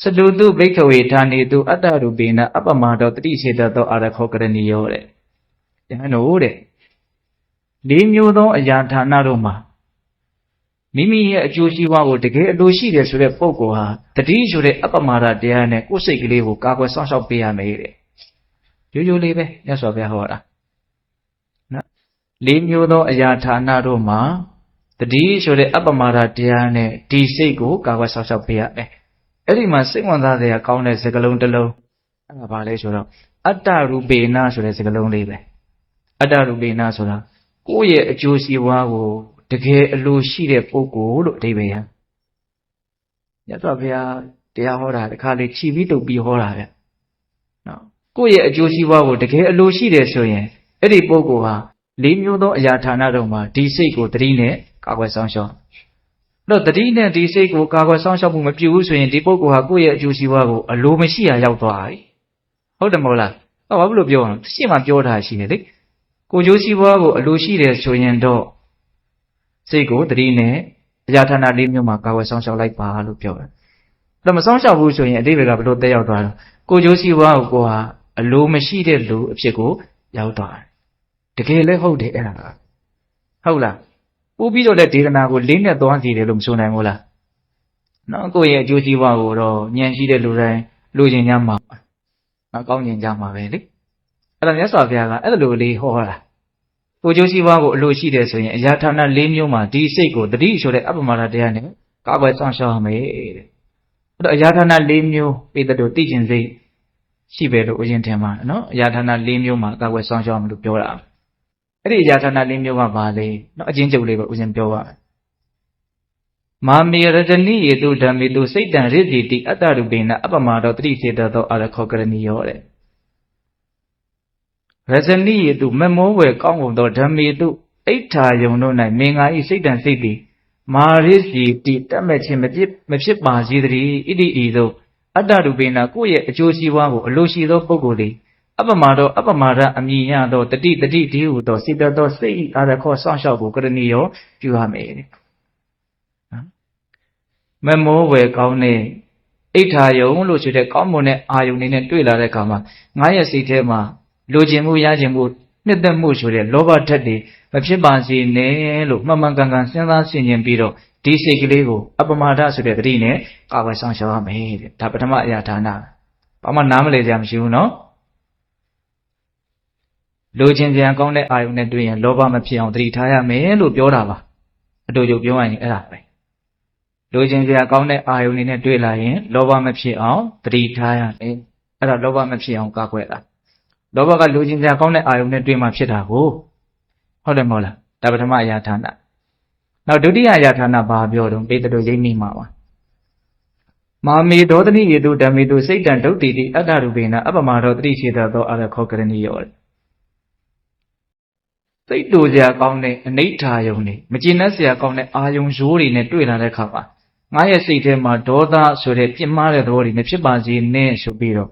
စတုတုဘိက္ခဝေဌာနေတုအတ္တရူပိနအပမတောတတိစေတသောအာရခောကရဏီယောတဲ့ယဟန်တို့တဲ့လေးမျိုးသောအရာဌာနတို့မှာမိမိရဲ့အကျိုးစီးပွားကိုတကယ်အလိုရှိတယ်ဆိုတဲ့ပုဂ္ဂိုလ်ဟာတတိဆိုတဲ့အပမာဒတရားနဲ့ကိုယ်စိတ်ကလေးကိုကာကွယ်စောင့်ရှောက်ပေးရမယ်တဲ့ရိုးရိုးလေးပဲမြတ်စွာဘုရားဟောတာနော်လေးမျိုးသောအရာဌာနတို့မှာတတိဆိုတဲ့အပမာဒတရားနဲ့ဒီစိတ်ကိုကာကွယ်စောင့်ရှောက်ပေးရမယ်အဲ့ဒီမှာစိတ်ဝင်စားစရာကောင်းတဲ့စကားလုံးတစ်လုံးအဲ့ဒါဘာလဲဆိုတော့အတ္တရူပေနဆိုတဲ့စကားလုံးလေးပဲအတ္တရူပေနဆိုတာကိုယ့်ရဲ့အကျိုးစီးပွားကိုတကယ်အလိုရှိတဲ့ပုဂ္ဂိုလ်လို့အဓိပ္ပာယ်ရမြတ်စွာဘုရားတရားဟောတာတစ်ခါလေခြိပြီးတုပ်ပြီးဟောတာဗျနော်ကိုယ့်ရဲ့အကျိုးစီးပွားကိုတကယ်အလိုရှိတယ်ဆိုရင်အဲ့ဒီပုဂ္ဂိုလ်ဟာလေးမျိုးသောအရာဌာနတို့မှာဒီစိတ်ကိုတတိနဲ့ကာကွယ်ဆောင်ရှောက်တော့တတိနဲ့ဒီစိတ်ကိုကာကွယ်ဆောင်ရှောက်မှုမပြုဘူးဆိုရင်ဒီပုဂ္ဂိုလ်ဟာကိုယ့်ရဲ့အကျိုးစီးပွားကိုအလိုမရှိရာရောက်သွားပြီဟုတ်တယ်မဟုတ်လားဘာလို့ပြောရလဲရှင်းမှပြောတာရှိတယ်လေကိုယ်ကျိုးစီးပွားကိုအလိုရှိတယ်ဆိုရင်တော့စိတ်ကိုတတိနဲ့အရာဌာနလေးမျိုးမှာကာကွယ်ဆောင်ရှောက်လိုက်ပါလို့ပြောတယ်အဲ့တော့မဆောင်ရှောက်ဘူးဆိုရင်အတိပ္ပယ်ကဘလို့တက်ရောက်သွားတော့ကိုယ်ကျိုးစီးပွားကိုဟာအလိုမရှိတဲ့လူအဖြစ်ကိုရောက်သွားတယ်တကယ်လည်းဟုတ်တယ်အဲ့ဒါဟုတ်လားပို့ပြီးတော့လည်းဒေသနာကိုလေးနဲ့သွားစီတယ်လို့မဆိုနိုင်ဘူးလားနော်ကိုယ့်ရဲ့အကျိုးစီးပွားကိုတော့ဉာဏ်ရှိတဲ့လူတိုင်းလိုချင်ကြမှာနော်ကောင်းကျင်ကြမှာပဲလေအဲ့ဒါမြတ်စွာဘုရားကအဲ့လိုလေးဟောတာကိုယ်ကျိုးစီးပွားကိုအလိုရှိတယ်ဆိုရင်အရာဌာန၄မျိုးမှာဒီစိတ်ကိုတတိဆိုတဲ့အပ္ပမဒတရားနဲ့ကာကွယ်ဆောင်ရှောက်ရမယ်တဲ့အဲ့တော့အရာဌာန၄မျိုးပိတ္တတို့သိကျင်စိတ်ရှိပဲလို့အရင်ထင်ပါနော်အရာဌာန၄မျိုးမှာကာကွယ်ဆောင်ရှောက်မယ်လို့ပြောတာအဲ့ဒီအရာဌာန၄မျိုးကဘာလဲနော်အချင်းချုပ်လေးပဲဦးဇင်းပြောပါမယ်မာမေရတနိယေတုဓမ္မေတုစိတ်တံရစ်စီတိအတ္တရူပိနအပ္ပမတောတတိစေတသောအာရခောကရဏီယောတဲ့ရဇနိယေတုမမောဝေကောင်းကုန်သောဓမ္မေတုအိဋ္ဌာယုံတို့၌မင်္ဂာဤစိတ်တံစိတ်သည်မာရစ်စီတိတတ်မဲ့ခြင်းမဖြစ်ပါစေတည်းဣတိဤသို့အတ္တရူပိနကိုယ့်ရဲ့အကျိုးစီးပွားကိုအလိုရှိသောပုဂ္ဂိုလ်သည်အပ္ပမတောအပ္ပမဒအမိယသောတတိဒီဟုသောစေတသောစိတ်အာရခောစောင့်ရှောက်ကိုကရဏီယောပြုရမယ်တဲ့မမောဝယ်ကောင်းတဲ့အိဋ္ဌာယုံလို့ဆိုတဲ့ကောင်းမွန်တဲ့အာယုန်နေနဲ့တွေ့လာတဲ့အခါမှာငါရဲ့စိတ်ထဲမှာလိုချင်မှုရချင်မှုနှစ်သက်မှုဆိုတဲ့လောဘဓာတ်တွေမဖြစ်ပါစေနဲ့လို့မှန်မှန်ကန်ကန်စဉ်းစားဆင်ခြင်ပြီးတော့ဒီစိတ်ကလေးကိုအပ္ပမဒဆိုတဲ့တတိနဲ့ကာကွယ်ဆောင်ရှောက်ရမယ်တဲ့ဒါပထမအရာဌာနဘာမှနားမလည်ကြမရှိဘူးနော်လိုချင်ကြံကောင်းတဲ့အာယုန်နဲ့တွေ့ရင်လောဘမဖြစ်အောင်တတိထားရမယ်လို့ပြောတာပါအတူတူပြောရရင်အဲ့ဒါပဲလိုချင်ကြံကောင်းတဲ့အာယုန်နဲ့တွေ့လာရင်လောဘမဖြစ်အောင်တတိထားရမယ်အဲ့ဒါလောဘမဖြစ်အောင်ကာကွယ်တာလောဘကလိုချင်ကြံကောင်းတဲ့အာယုန်နဲ့တွေ့မှဖြစ်တာကိုဟုတ်တယ်မဟုတ်လားဒါပထမအရာဌာနနောက်ဒုတိယအရာဌာနဘာပြောတော့ပေတတို့ရိပ်မိမှာပါမာမေဒေါသနိယေတုဓမ္မေတုစိတ်တံဒုဋ္ဌိတိအတ္တရူပိနအပ္ပမတောတတိစေတသောအာရခောကရဏီယောစိတ်တူစရာကောင်းတဲ့အနိဋ္ဌာယုံတွေမကျေနပ်စရာကောင်းတဲ့အာယုံရိုးတွေနဲ့တွေ့လာတဲ့အခါမှာငါရဲ့စိတ်ထဲမှာဒေါသဆိုတဲ့ပြင်းမာတဲ့သဘောတွေမဖြစ်ပါစေနဲ့ဆိုပြီးတော့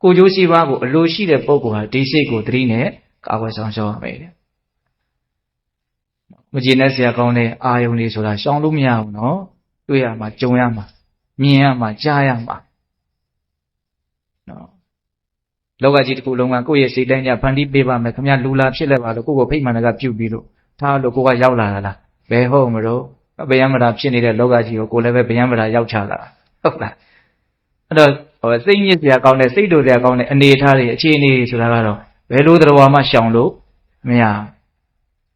ကိုယ်ကျိုးစီးပွားကိုအလိုရှိတဲ့ပုဂ္ဂိုလ်ဟာဒီစိတ်ကိုသတိနဲ့ကာကွယ်ဆောင်ရှောက်ရမယ်တဲ့မကျေနပ်စရာကောင်းတဲ့အာယုံတွေဆိုတာရှောင်လို့မရဘူးနော်တွေ့ရမှာကြုံရမှာ မြင်ရမှာကြားရမှာနော်လောကကြီးတစ်ခုလုံးကကိုယ့်ရဲ့စိတ်တိုင်းကြဖန်တီးပေးပါမယ်ခင်ဗျာလူလာဖြစ်လက်ပါလို့ကိုယ့်ကိုဖိတ်မှန်တကပြုတ်ပြီးလို့ထားလို့ကိုကရောက်လာတာလားဘယ်ဟုတ်မလို့ဗျံမတာဖြစ်နေတဲ့လောကကြီးကိုကိုလည်းပဲဗျံမတာရောက်ချလာတာဟုတ်လားအဲ့တော့စိတ်ညစ်စရာကောင်းတဲ့စိတ်တို့စရာကောင်းတဲ့အနေအထားတွေအခြေအနေတွေဆိုတာကတော့ဘယ်လိုတော်မှရှောင်လို့မရ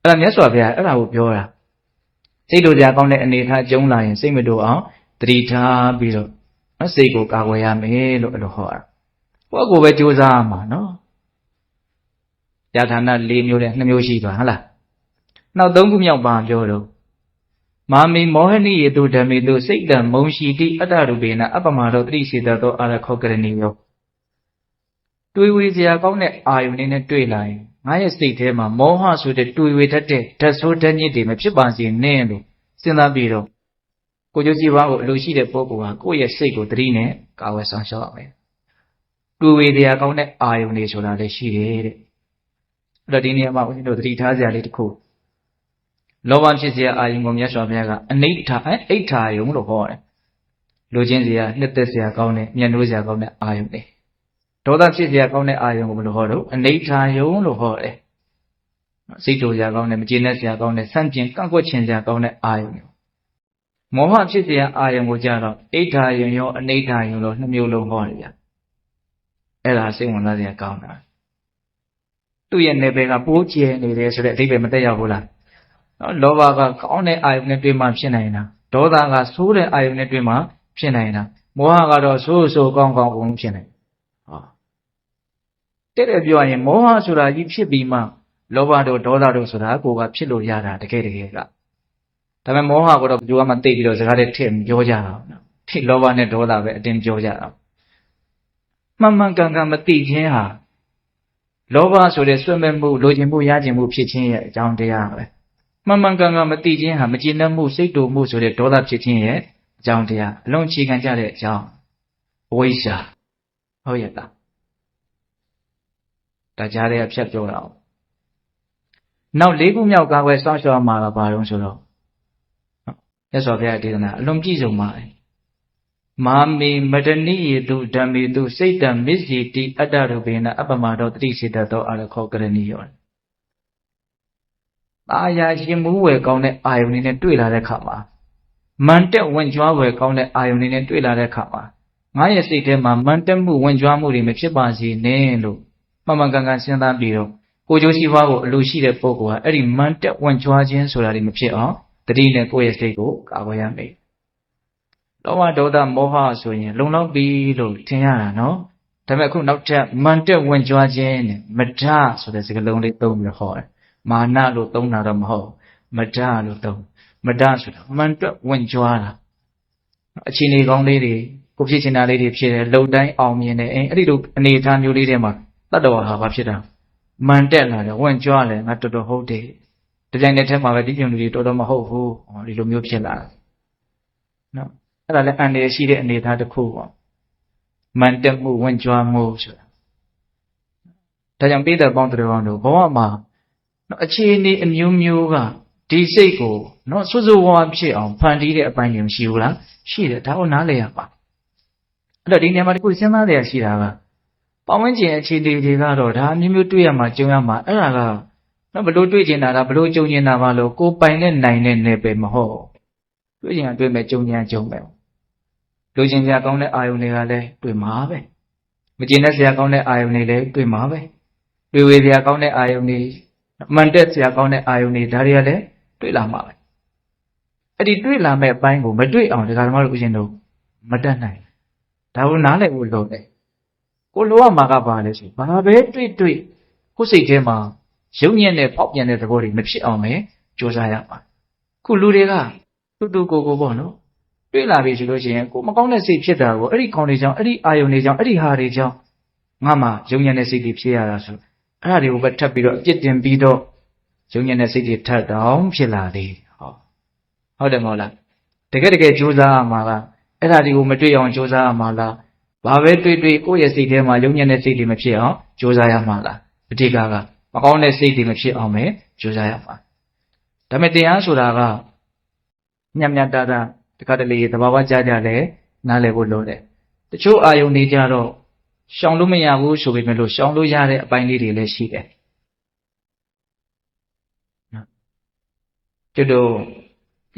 အဲ့ဒါမြတ်စွာဘုရားအဲ့ဒါကိုပြောတာစိတ်တို့စရာကောင်းတဲ့အနေအထားကျုံးလာရင်စိတ်မတို့အောင်တတိထားပြီးတော့နော်စိတ်ကိုကာကွယ်ရမယ်လို့အဲ့လိုဟောတာကိုယ့်ကိုယ်ပဲကြိုးစားရမှာနော်ယထာဏ၄မျိုးနဲ့2မျိုးရှိသွားဟုတ်လားနောက်3ခုမြောက်ပါပြောတော့မာမိမောဟနိယေတုဓမ္မေတုစိတ်တံမုံရှိတိအတ္တရူပေနအပမတောတတိစေတသောအာရခောကရဏီယောတွေးဝေစရာကောင်းတဲ့အာယုန်နဲ့တွေ့လာရင်ငါရဲ့စိတ်ထဲမှာမောဟဆိုတဲ့တွေးဝေတတ်တဲ့ဓာတ်ဆိုးဓာတ်ညစ်တွေမဖြစ်ပါစေနဲ့လို့စဉ်းစားပြီးတော့ကိုကျိုးစီပွားကိုအလိုရှိတဲ့ပုဂ္ဂိုလ်ဟာကိုယ့်ရဲ့စိတ်ကိုတတိနဲ့ကာဝယ်ဆောင်ရှောက်ရမယ်တွေးဝေစရာကောင်းတဲ့အာယုန်တွေဆိုတာလည်းရှိတယ်တဲ့အဲ့တော့ဒီနေရာမှာဦးဇင်းတို့တတိထားစရာလေးတစ်ခုလောဘဖြစ်စရာအာယုန်ကိုမြတ်စွာဘုရားကအနိဋ္ဌအိဋ္ဌာယုံလို့ဟောတယ်လူချင်းစရာနှစ်သက်စရာကောင်းတဲ့မျက်နှိုးစရာကောင်းတဲ့အာယုန်တွေဒေါသဖြစ်စရာကောင်းတဲ့အာယုန်ကိုဘယ်လိုဟောတော့အနိဋ္ဌာယုံလို့ဟောတယ်စိတ်တူစရာကောင်းတဲ့မကျေနပ်စရာကောင်းတဲ့ဆန့်ကျင်ကန့်ကွက်ခြင်းစရာကောင်းတဲ့အာယုန်တွေမောဟဖြစ်စရာအာယုန်ကိုကြတော့အိဋ္ဌာယုံရောအနိဋ္ဌာယုံလို့2မျိုးလုံးဟောတယ်ဗျအဲ့ဒါစိတ်ဝင်စားစရာကောင်းတာသူ့ရဲ့နယ်ပယ်ကပိုးကျဲနေတယ်ဆိုတဲ့အဓိပ္ပာယ်မတက်ရောက်ဘူးလားနော်လောဘကကောင်းတဲ့အာယုန်နဲ့တွေ့မှဖြစ်နိုင်တာဒေါသကဆိုးတဲ့အာယုန်နဲ့တွေ့မှဖြစ်နိုင်တာမောဟကတော့ဆိုးကောင်းအကုန်ဖြစ်နိုင်ဟောတဲ့ပြောရင်မောဟဆိုတာကြီးဖြစ်ပြီးမှလောဘတို့ဒေါသတို့ဆိုတာကိုကဖြစ်လို့ရတာတကယ်ကဒါပေမဲ့မောဟကတော့ဘယ်သူမှသိပြီးတော့စကားတွေထည့်ပြောကြတာနော်ထိလောဘနဲ့ဒေါသပဲအတင်းပြောကြတာမှန်မှန်ကန်ကန်မသိခြင်းဟာလောဘဆိုတဲ့စွန့်မဲ့မှုလိုချင်မှုရချင်မှုဖြစ်ခြင်းရဲ့အကြောင်းတရားပဲမှန်မှန်ကန်ကန်မသိခြင်းဟာမကျေနပ်မှုစိတ်တူမှုဆိုတဲ့ဒေါသဖြစ်ခြင်းရဲ့အကြောင်းတရားအလုံးအခြေခံကြတဲ့အကြောင်းအဝိဇ္ဇာဟုတ်ရဲ့လားဒါကြားတဲ့ဖြတ်ပြောတာအောင်နောက်၄ခုမြောက်ကာကွယ်စောင့်ရှောက်မှာကဘာလို့ဆိုတော့မြတ်စွာဘုရားဒေသနာအလွန်ပြည့်စုံပါတယ်မာမေမတဏိယေတုဓမ္မေတုစိတ်တံမစ္စီတိအတ္တရူပေနအပမတောတတိစေတသောအာရခောကရဏီယောအာယာရှင်မူးဝယ်ကောင်းတဲ့အာယုန်နဲ့တွေ့လာတဲ့ခါမှာမန်တက်ဝင်ကြွားဝယ်ကောင်းတဲ့အာယုန်နဲ့တွေ့လာတဲ့ခါမှာငါရဲ့စိတ်ထဲမှာမန်တက်မှုဝင်ကြွားမှုတွေမဖြစ်ပါစေနဲ့လို့မှန်မှန်ကန်ကန်စဉ်းစားပြီးတော့ကိုကျိုးစီးပွားကိုအလိုရှိတဲ့ပုဂ္ဂိုလ်ဟာအဲ့ဒီမန်တက်ဝင်ကြွားခြင်းဆိုတာတွေမဖြစ်အောင်တတိနဲ့ကိုယ့်ရဲ့စိတ်ကိုကာကွယ်ရမယ်လောဘဒေါသမောဟဆိုရင်လုံလောက်ပြီလို့ထင်ရတာနော်ဒါပေမဲ့အခုနောက်ထပ်မန်တက်ဝင်ကြွားခြင်းနဲ့မဒဆိုတဲ့စကားလုံးလေးသုံးပြီးဟောတယ်မာနလို့သုံးတာတော့မဟုတ်မဒလို့သုံးမဒဆိုတာမန်တက်ဝင်ကြွားတာအခြေအနေကောင်းလေးတွေကိုဖြစ်ချင်တာလေးတွေဖြစ်တယ်လုံတိုင်းအောင်မြင်တယ်အဲ့ဒီလိုအနေအထားမျိုးလေးတွေမှာတတ္တဝါဟာဘာဖြစ်တာမန်တက်လာတယ်ဝင်ကြွားတယ်ငါတော်တော်ဟုတ်တယ်ဒီကြိုင်တဲ့ထဲမှာပဲဒီပြုံလူတွေတော်တော်မဟုတ်ဘူးဒီလိုမျိုးဖြစ်လာတာနော်အဲ့ဒါလည်းအန္တရာယ်ရှိတဲ့အနေအထားတစ်ခုပေါ့မန်တက်မှုဝင်ကြွားမှုဆိုတာဒါကြောင့်ပိဋကပေါင်းတော်တို့ဘဝမှာနော်အခြေအနေအမျိုးမျိုးကဒီစိတ်ကိုနော်စွစွဝါဖြစ်အောင်ဖန်တီးတဲ့အပိုင်းတွေမရှိဘူးလားရှိတယ်ဒါကိုနားလည်ရပါအဲ့တော့ဒီနေရာမှာတစ်ခုစဉ်းစားရရှိတာကပတ်ဝန်းကျင်အခြေအနေတွေကတော့ဒါမျိုးမျိုးတွေ့ရမှာကြုံရမှာအဲ့ဒါကနော်ဘလို့တွေ့ကျင်တာဘလို့ကြုံကျင်တာပါလို့ကိုပိုင်နဲ့နိုင်တဲ့နယ်ပယ်မဟုတ်တွေ့ကျင်တွေ့မဲ့ကြုံကျင်ကြုံမဲ့လူချင်းစရာကောင်းတဲ့အာယုန်တွေကလည်းတွေ့မှာပဲမကျေနပ်စရာကောင်းတဲ့အာယုန်တွေလည်းတွေ့မှာပဲတွေ့ဝေစရာကောင်းတဲ့အာယုန်တွေအမှန်တက်စရာကောင်းတဲ့အာယုန်တွေဒါတွေကလည်းတွေ့လာမှာပဲအဲ့ဒီတွေ့လာမဲ့အပိုင်းကိုမတွေ့အောင်ဒကာဓမ္မတို့ဦးဇင်းတို့မတတ်နိုင်ဒါကိုနားလည်ဖို့လိုတယ်ကိုလိုရမှာကဘာလဲဆိုဘာပဲတွေ့ကိုစိတ်ထဲမှာရုပ်ညံ့တဲ့ပေါက်ပြန်တဲ့သဘောတွေမဖြစ်အောင်ပဲကြိုးစားရပါခုလူတွေကတူကိုပေါ့နော်တွေ့လာပြီဆိုလို့ရှိရင်ကိုမကောင်းတဲ့စိတ်ဖြစ်တာကိုအဲ့ဒီခေါင်းတွေကြောင့်အဲ့ဒီအာယုန်တွေကြောင့်အဲ့ဒီဟာတွေကြောင့်ငါမှရုံညံ့တဲ့စိတ်တွေဖြစ်ရတာဆိုအဲ့ဒါတွေကိုပဲထပ်ပြီးတော့အပြစ်တင်ပြီးတော့ရုံညံ့တဲ့စိတ်တွေထပ်တောင်ဖြစ်လာသေးဟုတ်တယ်မဟုတ်လားတကယ်ကြိုးစားရမှာကအဲ့ဒါတွေကိုမတွေ့အောင်ကြိုးစားရမှာလားဘာပဲတွေ့ကိုယ့်ရဲ့စိတ်ထဲမှာရုံညံ့တဲ့စိတ်တွေမဖြစ်အောင်ကြိုးစားရမှာလားအဓိကမကောင်းတဲ့စိတ်တွေမဖြစ်အောင်ပဲကြိုးစားရမှာဒါပေမဲ့တရားဆိုတာကညံ့တာတခါတလေသဘာဝကြကြလဲ နားလည်ဖို့လိုတယ်တချို့အာယုန်တွေကြတော့ရှောင်လို့မရဘူးဆိုပေမဲ့လို့ရှောင်လို့ရတဲ့အပိုင်းလေးတွေလည်းရှိတယ်ကျွတ်တို့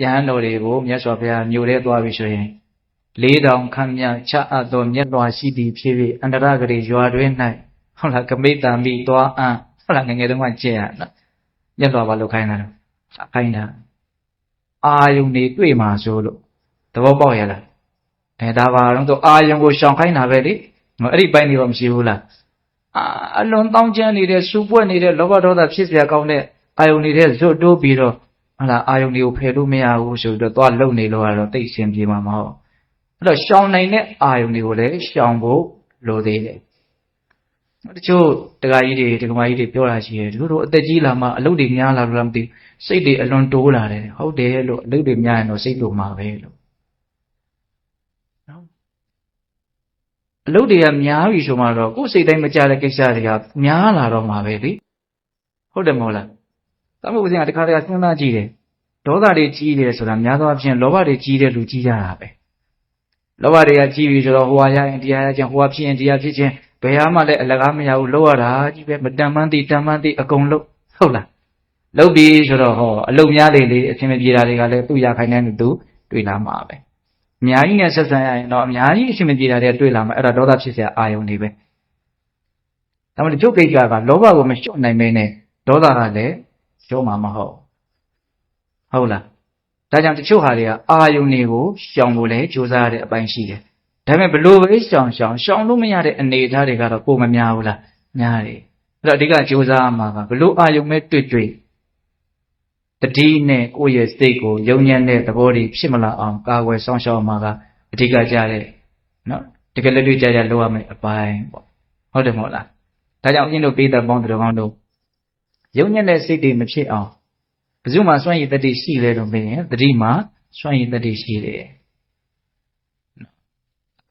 ယဟန်တော်တွေကိုမြတ်စွာဘုရားမြို့ထဲသွားပြီဆိုရင်4000ခန့်မြချအပ်သောမြတ်တော်ရှိသည်ဖြစ်ဖြစ်အန္တရဂရေရွာတွင်၌ဟုတ်လားကမိတ်တံမိသွားအံ့ဟုတ်လားငငယ်တုန်းကကြည့်ရနော်မြတ်တော်ဘာလို့ခိုင်းတာလဲခိုင်းတာအာယုန်တွေတွေ့မှာဆိုလို့သဘောပေါက်ရလားဒါပါတော့သူအာယုန်ကိုရှောင်ခိုင်းတာပဲလေအဲ့ဒီပိုင်းတွေတော့မရှိဘူးလားအလွန်တောင်းကျမ်းနေတဲ့စူပွက်နေတဲ့လောဘဒေါသဖြစ်เสียကောင်းတဲ့အာယုန်တွေဇွတ်တိုးပြီးတော့ဟုတ်လားအာယုန်တွေကိုဖယ်လို့မရဘူးဆိုတော့သွားလုံနေလို့ကတော့တိတ်ဆင်ပြေမှာမဟုတ်အဲ့တော့ရှောင်နိုင်တဲ့အာယုန်တွေကိုလည်းရှောင်ဖို့လိုသေးတယ်တချို့တက္ကကြီးတွေတက္ကမကြီးတွေပြောတာရှိတယ်တို့အသက်ကြီးလာမှအလုပ်တွေများလာလို့လားမသိစိတ်တွေအလွန်တိုးလာတယ်ဟုတ်တယ်လို့အလုပ်တွေများရင်တော့စိတ်တိုးမှာပဲလို့နော်အလုပ်တွေကများပြီဆိုမှတော့ကိုယ်စိတ်တိုင်းမကြတဲ့ကိစ္စတွေကများလာတော့မှာပဲလေဟုတ်တယ်မဟုတ်လားသမုဒ္ဒရာတခါတည်းစဉ်းစားကြည့်တယ်ဒေါသတွေကြီးတယ်ဆိုတာများသောအားဖြင့်လောဘတွေကြီးတဲ့လူကြီးကြတာပဲလောဘတွေကကြီးပြီဆိုတော့ဟိုဟာရရင်တရားရခြင်းဟိုဟာဖြစ်ရင်တရားဖြစ်ခြင်းဘယ်မှလည်းအလကားမရဘူးလောက်ရတာကြီးပဲမတန်မှန်းသိတန်မှန်းသိအကုန်လုံးဟုတ်လားလုပ်ပြီဆိုတော့ဟောအလုပ်များလေအဆင်မပြေတာတွေကလည်းသူ့ရခိုင်တဲ့သူတွေ့လာမှာပဲအများကြီးနဲ့ဆက်ဆံရရင်တော့အများကြီးအဆင်မပြေတာတွေတွေ့လာမှာအဲ့ဒါဒေါသဖြစ်เสียအာယုန်တွေပဲဒါမှမဟုတ်ကျုပ်ကိစ္စကလောဘကိုမလျှော့နိုင်မင်းနဲ့ဒေါသကလည်းလျှော့မှာမဟုတ်ဟုတ်လားဒါကြောင့်တချို့ဟာတွေကအာယုန်တွေကိုရှောင်ဖို့လည်းကြိုးစားရတဲ့အပိုင်းရှိတယ်ဒါပေမဲ့ဘလို့ပဲရှောင်လို့မရတဲ့အနေအထားတွေကတော့ပုံမများဘူးလားများတယ်အဲ့တော့အဓိကကြိုးစားမှာကဘလို့အာယုန်ပဲတွေ့တတိနဲ့ကိုယ့်ရဲ့စိတ်ကိုယုံညံ့တဲ့သဘောတွေဖြစ်မလာအောင်ကာကွယ်စောင့်ရှောက်မှာကအဓိကကြတဲ့နော်တကယ်လက်တွေ့ကြလုပ်ရမယ့်အပိုင်းပေါ့ဟုတ်တယ်မဟုတ်လားဒါကြောင့်အင်းတို့ပိဋကပေါင်းတော်ကောင်းတို့ယုံညံ့တဲ့စိတ်တွေမဖြစ်အောင်ဘယ်သူမှစွန့်ရည်တတိရှိလဲလို့မင်းရင်တတိမှာစွန့်ရည်တတိရှိတယ်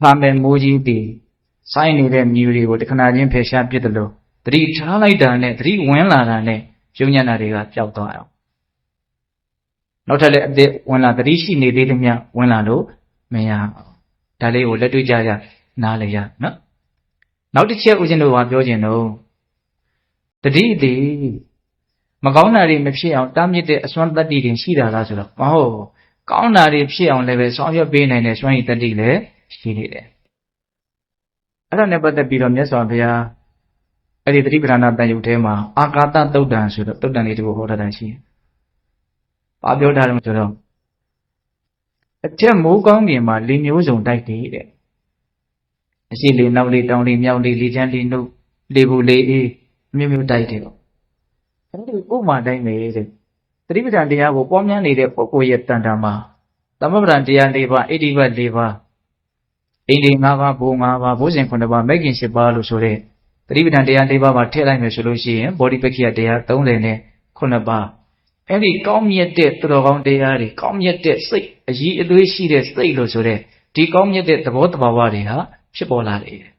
ဖာမယ်မိုးကြီးတည်စိုင်းနေတဲ့မြူတွေကိုတခဏချင်းဖယ်ရှားပစ်တယ်လို့တတိထားလိုက်တာနဲ့တတိဝင်လာတာနဲ့ယုံညံ့တာတွေကပျောက်သွားအောင်နောက်ထပ်လည်းအသက်ဝင်လာတတိရှိနေသေးတယ်မြဝင်လာလို့မရအောင်ဒါလေးကိုလက်တွေ့ကြနားလည်ရနော်နောက်တစ်ချက်ဦးဇင်းတို့ကပြောချင်တော့တတိတည်မကောင်းတာတွေမဖြစ်အောင်တားမြစ်တဲ့အစွမ်းတတ္တိတွေရှိတာလားဆိုတော့မဟုတ်ကောင်းတာတွေဖြစ်အောင်လည်းပဲဆောင်ရွက်ပေးနိုင်တဲ့စွမ်းရည်တတ္တိလည်းရှိနေတယ်အဲ့ဒါနဲ့ပတ်သက်ပြီးတော့မြတ်စွာဘုရားအဲ့ဒီတတိပဌာနာတန်ရုပ်ထဲမှာအာကာသသုတ်တံဆိုတော့သုတ်တံလေးတခုဟောထားတာရှိတယ်။ဘာပြောထားတယ်ဆိုတော့အထက်မိုးကောင်းပြင်မှာလေမျိုးစုံတိုက်တယ်တဲ့အရှိလေနောက်လေတောင်လေမြောက်လေလေချမ်းလေနှုတ်လေဘူးလေအေးမျိုးမျိုးတိုက်တယ်ပေါ့အဲ့ဒီဥပမာတိုင်းပဲတဲ့တတိပဌာန်တရားကိုပွားများနေတဲ့ပုဂ္ဂိုလ်ရဲ့တန်တာမှာသမဗ္ဗံတရား၄ပါးဣတိပတ်၄ပါးအိန္ဒိ၅ပါးဘုံ၅ပါးဘုဇင်9ပါးမဂ်ခင်10ပါးလို့ဆိုတဲ့တတိပဌာန်တရား၄ပါးမှာထည့်လိုက်မယ်ဆိုလို့ရှိရင်ဘောဓိပက္ခိယတရား30နဲ့9ပါးအဲ့ဒီကောင်းမြတ်တဲ့သူတော်ကောင်းတရားတွေကောင်းမြတ်တဲ့စိတ်အကြီးအသေးရှိတဲ့စိတ်လို့ဆိုတဲ့ဒီကောင်းမြတ်တဲ့သဘောတဘာဝတွေဟာဖြစ်ပေါ်လာတယ်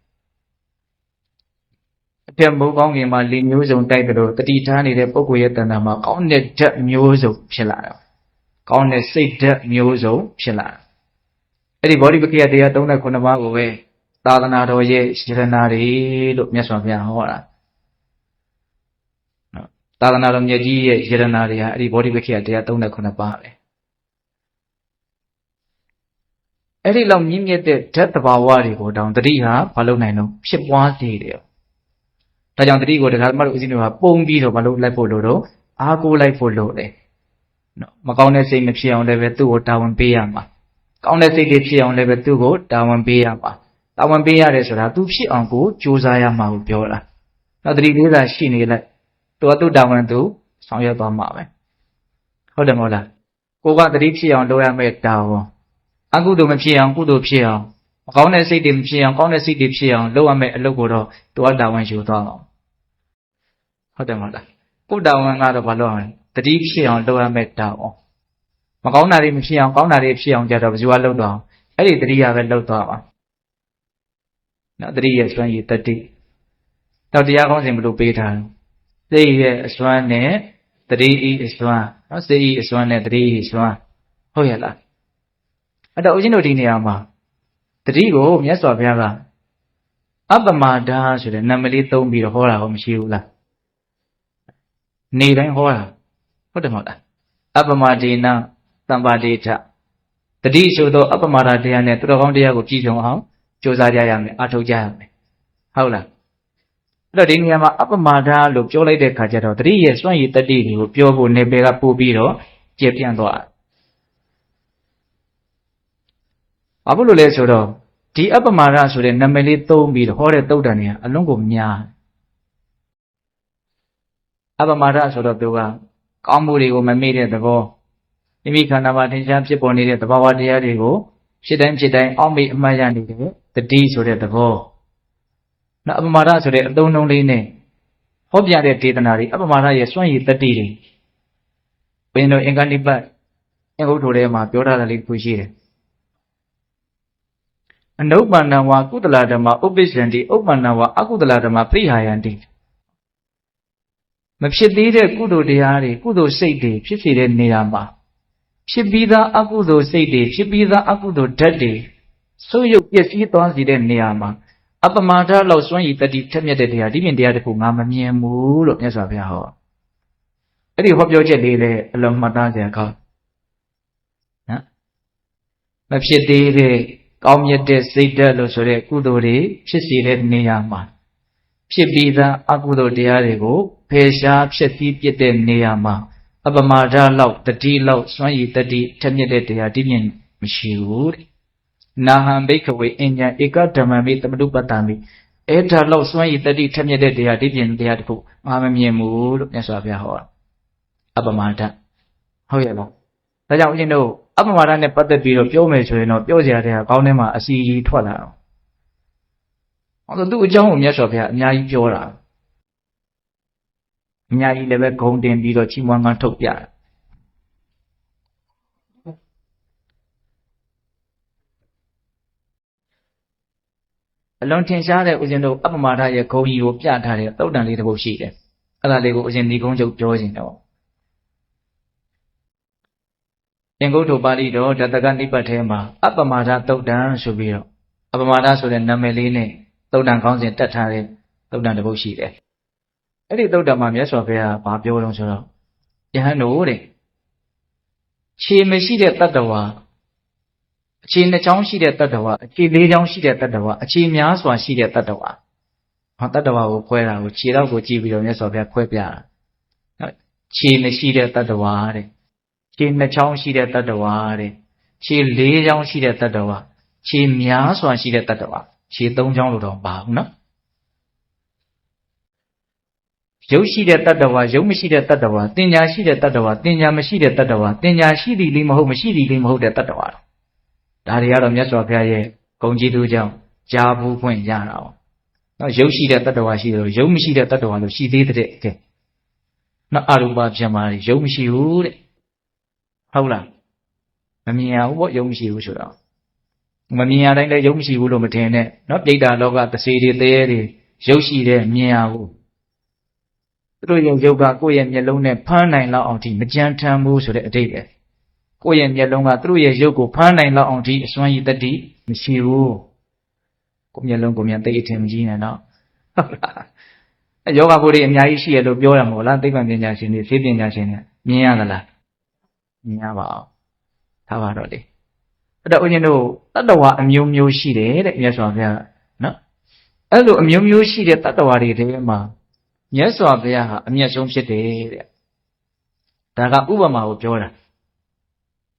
အထက်မိုးကောင်းကင်မှာလေမျိုးစုံတိုက်တယ်လို့တတိထားနေတဲ့ပုဂ္ဂိုလ်ရဲ့တဏ္ဍာမှာကောင်းတဲ့ဓာတ်မျိုးစုံဖြစ်လာတယ်ကောင်းတဲ့စိတ်ဓာတ်မျိုးစုံဖြစ်လာတယ်အဲ့ဒီဘောဓိပက္ခိယတရား39ပါးကိုပဲသာသနာတော်ရဲ့ယရနာတွေလို့မြတ်စွာဘုရားဟောတာသာသနာတော်မြတ်ကြီးရဲ့ယရနာတွေဟာအဲ့ဒီဘောဓိပက္ခိယတရား39ပါးပဲအဲ့ဒီလောက်မြင့်မြတ်တဲ့ဓာတ်တဘာဝတွေကိုတောင်တတိဟာမလုပ်နိုင်တော့ဖြစ်ပွားစေတယ်ဒါကြောင့်တတိကိုတခါမှတို့ဦးဇင်းတို့ကပုံပြီးတော့မလုပ်လိုက်ဖို့လို့တော့အားကိုးလိုက်ဖို့လို့တယ်နော်မကောင်းတဲ့စိတ်မဖြစ်အောင်လည်းပဲသူ့ကိုတာဝန်ပေးရမှာကောင်းတဲ့စိတ်တွေဖြစ်အောင်လည်းပဲသူ့ကိုတာဝန်ပေးရမှာတာဝန်ပေးရတယ်ဆိုတာသူဖြစ်အောင်ကိုကြိုးစားရမှာကိုပြောတာနောက်တတိလေးသာရှိနေလိုက်သူတာဝန်သူဆောင်ရွက်သွားမှာပဲဟုတ်တယ်မဟုတ်လားကိုကတတိဖြစ်အောင်လုပ်ရမယ့်တာဝန်အကုသိုလ်မဖြစ်အောင်ကုသိုလ်ဖြစ်အောင်မကောင်းတဲ့စိတ်တွေမဖြစ်အောင်ကောင်းတဲ့စိတ်တွေဖြစ်အောင်လုပ်ရမယ့်အလုပ်ကိုတော့သူတာဝန်ယူသွားအောင်ဟုတ်တယ်မဟုတ်လားကိုတာဝန်ကတော့ဘာလုပ်အောင်တတိဖြစ်အောင်လုပ်ရမယ့်တာဝန်မကောင်းတာတွေမဖြစ်အောင်ကောင်းတာတွေဖြစ်အောင်ကြတော့ဘယ်သူကလုပ်တော့အဲ့ဒီတတိယပဲလုပ်သွားပါနော်တတိယစွမ်းရည်တတိတော့တရားကောင်းစဉ်ဘယ်လိုပေးထားလဲစိတ်ရဲ့အစွမ်းနဲ့တတိဤအစွမ်းနော်စိတ်ဤအစွမ်းနဲ့တတိဤအစွမ်းဟုတ်ရဲ့လားအဲ့တော့ဦးဇင်းတို့ဒီနေရာမှာ တတိကိုမြတ်စွာဘုရားကအပ္ပမဒါဆိုတဲ့နာမလေးသုံးပြီးတော့ဟောတာဟောမရှိဘူးလားနေတိုင်းဟောတာဟုတ်တယ်မဟုတ်လားအပ္ပမဒေနသံပါတိထတတိဆိုတော့အပ္ပမဒါတရားနဲ့သူတော်ကောင်းတရားကိုပြည့်စုံအောင်ကြိုးစားကြရမယ်အားထုတ်ကြရမယ်ဟုတ်လားအဲ့တော့ဒီနေရာမှာအပ္ပမဒါလို့ပြောလိုက်တဲ့ခါကျတော့တတိရဲ့စွန့်ရည်တတိတွေကိုပြောဖို့နေပေကပို့ပြီးတော့ကျေပြန့်သွားဘာဖြစ်လို့လဲဆိုတော့ဒီအပ္ပမဒါဆိုတဲ့နာမည်လေးသုံးပြီးတော့ဟောတဲ့သုတ်တန်တွေကအလုံးကိုများအပ္ပမဒါဆိုတော့သူကကောင်းမှုတွေကိုမမေ့တဲ့သဘောမိမိခန္ဓာမှာထင်ရှားဖြစ်ပေါ်နေတဲ့သဘာဝတရားတွေကိုဖြစ်တိုင်းအောက်မေ့အမှတ်ရနေတဲ့တတိဆိုတဲ့သဘောနောက်အပ္ပမဒါဆိုတဲ့အသုံးနှုန်းလေးနဲ့ဟောပြတဲ့ဒေသနာတွေအပ္ပမဒါရဲ့စွန့်ရည်တတိတွေဘယ်လိုအင်္ဂနိပတ်အင်္ဂုတ္တထဲမှာပြောထားတာလေးတစ်ခုရှိတယ်အနုပ္ပန္နဝါကုသလဓမ္မဥပ္ပစ္စန္တိဥပ္ပန္နဝါအကုသလဓမ္မပရိဟာယန္တိမဖြစ်သေးတဲ့ကုသိုလ်တရားတွေကုသိုလ်စိတ်တွေဖြစ်စေတဲ့နေရာမှာဖြစ်ပြီးသားအကုသိုလ်စိတ်တွေဖြစ်ပြီးသားအကုသိုလ်ဓာတ်တွေဆုပ်ယုပ်ပျက်စီးသွားစေတဲ့နေရာမှာအပ္ပမဒါလောက်စွန့်ရည်တတိထက်မြက်တဲ့တရားဒီပြင်တရားတစ်ခုငါမမြင်ဘူးလို့မြတ်စွာဘုရားဟောအဲ့ဒီဟောပြောချက်လေးလည်းအလုံးမှတ်သားစရာကောင်းနော်မဖြစ်သေးတဲ့ကောင်းမြတ်တဲ့စိတ်ဓာတ်လို့ဆိုတဲ့ကုသိုလ်တွေဖြစ်စေတဲ့နေရာမှာဖြစ်ပြီးသားအကုသိုလ်တရားတွေကိုဖယ်ရှားဖြစ်ပြီးပြစ်တဲ့နေရာမှာအပ္ပမဒါလောက်တတိလောက်စွန့်ရည်တတိထက်မြက်တဲ့တရားဒီပြင်မရှိဘူးတဲ့နာဟံဘိက္ခဝေအဉ္ဉံဧကဓမ္မမိသမတုပတ္တမိအဲ့ဒါလောက်စွန့်ရည်တတိထက်မြက်တဲ့တရားဒီပြင်တရားတစ်ခုငါမမြင်ဘူးလို့မြတ်စွာဘုရားဟောတာအပ္ပမဒါဟုတ်ရဲ့လားဒါကြောင့်ဦးဇင်းတို့အပ္ပမဒါနဲ့ပတ်သက်ပြီးတော့ပြောမယ်ဆိုရင်တော့ပြောစရာတဲ့ကောင်းထဲမှာအစီကြီးထွက်လာတော့ဟောသူ့အကြောင်းကိုမြတ်စွာဘုရားအများကြီးပြောတာအများကြီးလည်းပဲဂုံတင်ပြီးတော့ချီးမွမ်းငန်းထုတ်ပြတယ်အလွန်ထင်ရှားတဲ့ဦးဇင်းတို့အပ္ပမဒါရဲ့ဂုံကြီးကိုပြထားတဲ့သုတ်တန်လေးတစ်ပုဒ်ရှိတယ်အဲ့ဒါလေးကိုဦးဇင်းဒီကုန်းချုပ်ပြောခြင်းတော့အင်္ဂုတ္တပါဠိတော်ဓတ္တကနိပတ်ထဲမှာအပ္ပမဒါသုတ်တန်ဆိုပြီးတော့အပ္ပမဒါဆိုတဲ့နာမည်လေးနဲ့သုတ်တန်ခေါင်းစဉ်တက်ထားတဲ့သုတ်တန်တစ်ပုဒ်ရှိတယ်အဲ့ဒီသုတ်တန်မှာမြတ်စွာဘုရားဘာပြောတော့ဆိုတော့ယဟန်တို့တဲ့ခြေမရှိတဲ့တတ္တဝါအခြေနှစ်ချောင်းရှိတဲ့တတ္တဝါအခြေလေးချောင်းရှိတဲ့တတ္တဝါအခြေများစွာရှိတဲ့တတ္တဝါဟောတတ္တဝါကိုခွဲတာကိုခြေတော့ကိုကြည့်ပြီးတော့မြတ်စွာဘုရားခွဲပြတာနော်ခြေမရှိတဲ့တတ္တဝါတဲ့ခြေနှစ်ချောင်းရှိတဲ့တတ္တဝါတဲ့ခြေလေးချောင်းရှိတဲ့တတ္တဝါခြေများစွာရှိတဲ့တတ္တဝါခြေသုံးချောင်းလို့တော့ပါဘူးနော်ရုပ်ရှိတဲ့တတ္တဝါရုပ်မရှိတဲ့တတ္တဝါတင်ညာရှိတဲ့တတ္တဝါတင်ညာမရှိတဲ့တတ္တဝါတင်ညာရှိသည်လေးမဟုတ်မရှိသည်လေးမဟုတ်တဲ့တတ္တဝါဒါတွေကတော့မြတ်စွာဘုရားရဲ့ဂုဏ်ကြီးသူကြောင့်ကြားဘူးခွင့်ရတာ哦နော်ရုပ်ရှိတဲ့တတ္တဝါရှိတယ်လို့ရုပ်မရှိတဲ့တတ္တဝါလို့ရှိသေးတဲ့ကဲနော်အရူပပြမတွေရုပ်မရှိဘူးတဲ့ဟုတ်လားမမြင်ရဘူးပေါ့ရုပ်မရှိဘူးဆိုတော့မမြင်ရတိုင်းလည်းရုပ်မရှိဘူးလို့မထင်နဲ့နော်ပိဋကလောကသစေတွေသေးတွေရုပ်ရှိတယ်မြင်ရဘူးသူတို့ရဲ့ရုပ်ကကိုယ့်ရဲ့မျက်လုံးနဲ့ဖမ်းနိုင်လောက်အောင်ဒီမကြမ်းထမ်းဘူးဆိုတဲ့အဓိပ္ပာယ်ကိုယ့်ရဲ့မျက်လုံးကသူတို့ရဲ့ရုပ်ကိုဖမ်းနိုင်လောက်အောင်ဒီအစွမ်းရည်တတိမရှိဘူးကိုယ့်မျက်လုံးကိုမြန်သိအထင်မကြီးနဲ့နော်ဟုတ်လားအဲယောဂဘုရားအများကြီးရှိရလို့ပြောရမှာမဟုတ်လားသိပ္ပံပညာရှင်တွေဆေးပညာရှင်တွေမြင်ရသလားမြင်ရပါအောင်ထားပါတော့လေအဲ့တော့ဦးဇင်းတို့တတ္တဝါအမျိုးမျိုးရှိတယ်တဲ့မြတ်စွာဘုရားနော်အဲ့လိုအမျိုးမျိုးရှိတဲ့တတ္တဝါတွေထဲမှာမြတ်စွာဘုရားဟာအမျက်ဆုံးဖြစ်တယ်တဲ့ဒါကဥပမာကိုပြောတာ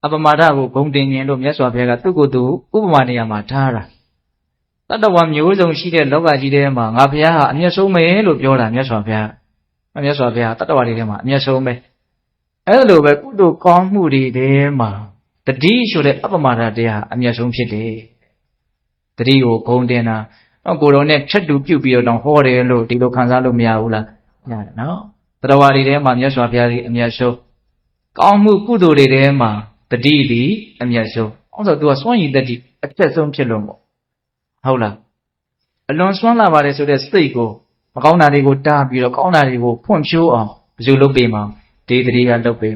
အပ္ပမဒါကိုဂုံတင်ခြင်းလို့မြတ်စွာဘုရားကသူ့ကိုယ်သူဥပမာနေရာမှာထားတာတတ္တဝါမျိုးစုံရှိတဲ့လောကကြီးထဲမှာငါဘုရားဟာအမျက်ဆုံးပဲလို့ပြောတာမြတ်စွာဘုရားမြတ်စွာဘုရားတတ္တဝါတွေထဲမှာအမျက်ဆုံးပဲအဲ့လိုပဲကုသိုလ်ကောင်းမှုတွေထဲမှာတတိဆိုတဲ့အပ္ပမဒါတရားအမျက်ဆုံးဖြစ်တယ်တတိကိုဂုံတင်တာတော့ကိုယ်တော်နဲ့ဖြတ်တူပြုတ်ပြီးတော့ဟောတယ်လို့ဒီလိုခံစားလို့မရဘူးလားရတယ်နော်တတ္တဝါတွေထဲမှာမြတ်စွာဘုရားကြီးအမျက်ဆုံးကောင်းမှုကုသိုလ်တွေထဲမှာတတိဒီအမျက်ဆုံးအောင်ဆိုသူကစွန့်ရည်တတိအထက်ဆုံးဖြစ်လို့ပေါ့ဟုတ်လားအလွန်စွန့်လာပါတယ်ဆိုတဲ့စိတ်ကိုမကောင်းတာတွေကိုတားပြီးတော့ကောင်းတာတွေကိုဖွင့်ဖြိုးအောင်ဘယ်လိုလုပ်ပေးမှာဒီတတိကလုပ်ပေး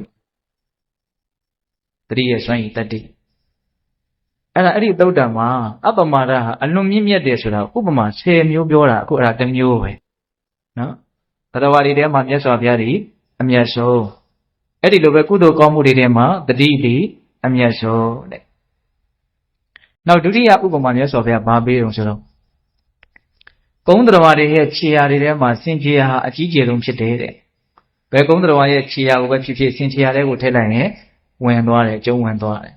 တတိရဲ့စွန့်ရည်တတိ အဲ့ဒီသုတ်တံမှာအပ္ပမာဒဟာအလွန်မြင့်မြတ်တယ်ဆိုတာဥပမာ10မျိုးပြောတာအခုအဲ့ဒါတစ်မျိုးပဲနော်သတ္တဝါတွေထဲမှာမြတ်စွာဘုရားကြီးအမြတ်ဆုံးအဲ့ဒီလိုပဲကုသိုလ်ကောင်းမှုတွေထဲမှာတတိတိအမြတ်ဆုံးတဲ့နောက်ဒုတိယဥပမာမြတ်စွာဘုရားဘာပေးတုံဆိုတော့ကုန်းသတ္တဝါတွေရဲ့ခြေရာတွေထဲမှာစင်ခြေရာဟာအကြီးကျယ်ဆုံးဖြစ်တယ်တဲ့ဘယ်ကုန်းသတ္တဝါရဲ့ခြေရာကိုပဲဖြစ်ဖြစ်စင်ခြေရာတွေကိုထည့်လိုက်ရင်ဝင်သွားတယ်ကျုံဝင်သွားတယ်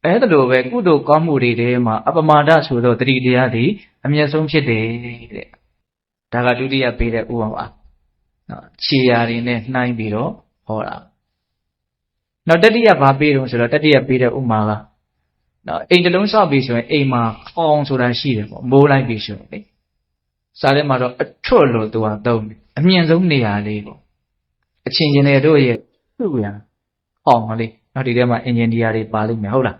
အဲ့ဒါလိုပဲကုသိုလ်ကောင်းမှုတွေထဲမှာအပ္ပမာဒဆိုတော့တတိတရားသည်အမြတ်ဆုံးဖြစ်တယ်တဲ့ဒါကဒုတိယပေးတဲ့ဥပမာနော်ခြေရာတွေနဲ့နှိုင်းပြီးတော့ဟောတာနောက်တတိယဘာပေးတုံးဆိုတော့တတိယပေးတဲ့ဥပမာကနော်အိမ်တစ်လုံးဆောက်ပြီးဆိုရင်အိမ်မှာခေါင်ဆိုတာရှိတယ်ပေါ့မိုးလိုက်ပြီးဆိုရင်လေစားထဲမှာတော့အထွတ်လို့သူကသုံးတယ်အမြင့်ဆုံးနေရာလေးပေါ့အချင်းချင်းတွေတို့ရဲ့သူ့ပြန်ခေါင်လေးနောက်ဒီထဲမှာအင်ဂျင်နီယာတွေပါလိမ့်မယ်ဟုတ်လား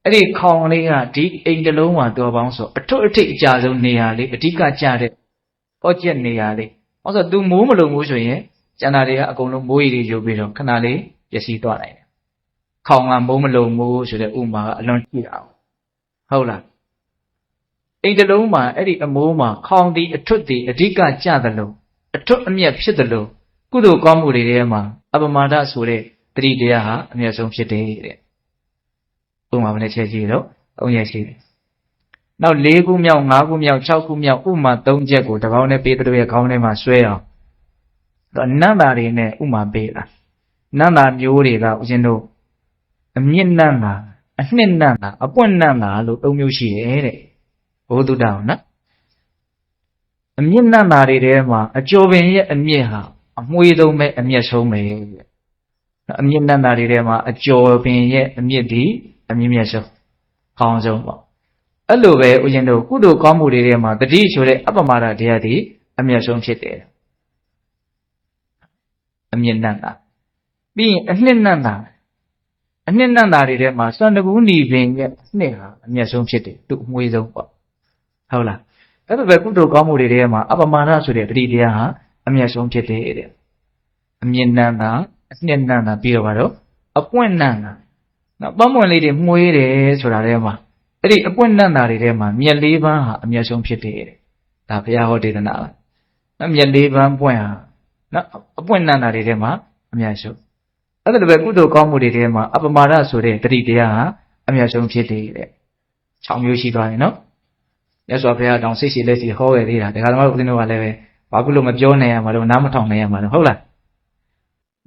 အဲ့ဒီခေါင်လေးကဒီအိမ်တစ်လုံးမှာတော်ပေါင်းဆိုအထွတ်အထိပ်အကျဆုံးနေရာလေးအဓိကကျတဲ့ပေါ့ကျက်နေရာလေးဟောဆိုသူမိုးမလုံဘူးဆိုရင်ကျန်တာတွေကအကုန်လုံးမိုးရီတွေယူပြီးတော့ခဏလေးပျက်စီးသွားနိုင်တယ်ခေါင်ကမိုးမလုံဘူးဆိုတဲ့ဥမာကအလွန်ကြည့်တာဟုတ်လားအိမ်တစ်လုံးမှာအဲ့ဒီအမိုးမှာခေါင်ဒီအထွတ်ဒီအဓိကကျသလိုအထွတ်အမြတ်ဖြစ်သလိုကုသိုလ်ကောင်းမှုတွေထဲမှာအပ္ပမာဒဆိုတဲ့တတိတရားဟာအမြတ်ဆုံးဖြစ်တယ်တဲ့ဥပမာဘယ်နှချက်ရှိတော့3ချက်ရှိတယ်နောက်4ခုမြောက်5ခုမြောက်6ခုမြောက်ဥပမာ3ချက်ကိုတကောင်းနဲ့ပေးတဲ့ရဲ့ခေါင်းထဲမှာဆွဲအောင်နန္တာတွေနဲ့ဥမာပေးတာနန္တာမျိုးတွေကဦးဇင်းတို့အမြင့်နန္တာအနှစ်နန္တာအပွင့်နန္တာလို့3မျိုးရှိတယ်တဲ့ဘုဒ္ဓတောင်နော်အမြင့်နန္တာတွေထဲမှာအကျော်ပင်ရဲ့အမြင့်ဟာအမွှေးဆုံးပဲအမြတ်ဆုံးပဲအမြင့်နန္တာတွေထဲမှာအကျော်ပင်ရဲ့အမြင့်ဒီအမြင့်မြတ်ဆုံးကောင်းဆုံးပေါ့အဲ့လိုပဲဦးဇင်းတို့ကုသိုလ်ကောင်းမှုတွေထဲမှာတတိဆိုတဲ့အပ္ပမာဒတရားဒီအမြတ်ဆုံးဖြစ်တယ်အမြင့်နန္တာပြီးရင်အနှစ်နန္တာတွေထဲမှာစန္ဒကူးနီပင်ရဲ့အနှစ်ဟာအမြတ်ဆုံးဖြစ်တယ်သူအမွှေးဆုံးပေါ့ဟုတ်လားအဲ့လိုပဲကုသိုလ်ကောင်းမှုတွေထဲမှာအပ္ပမာဒဆိုတဲ့တတိတရားဟာအမြတ်ဆုံးဖြစ်တယ်တဲ့အမြင့်နန္တာအနှစ်နန္တာပြီးတော့ကတော့အပွင့်နန္တာနော်ပန်းပွင့်လေးတွေမှုေးတယ်ဆိုတာထဲမှာအဲ့ဒီအပွင့်နန္တာတွေထဲမှာမြက်၄ပန်းဟာအမြတ်ဆုံးဖြစ်တယ်တဲ့ဒါဘုရားဟောဒေသနာလားနော်မြက်၄ပန်းပွင့်ဟာနော်အပွင့်နန္တာတွေထဲမှာအမြတ်ဆုံးအဲ့ဒါလိုပဲကုသိုလ်ကောင်းမှုတွေထဲမှာအပ္ပမာဒဆိုတဲ့တတိတရားဟာအမြတ်ဆုံးဖြစ်တယ်တဲ့6မျိုးရှိသွားရင်နော်မြတ်စွာဘုရားတောင်စိတ်ရှိလက်ရှိဟောခဲ့သေးတာဒါကသမားတို့ဦးဇင်းတို့ကလည်းပဲဘာဖြစ်လို့မပြောနိုင်ရမှာလို့နားမထောင်နိုင်ရမှာလို့ဟုတ်လား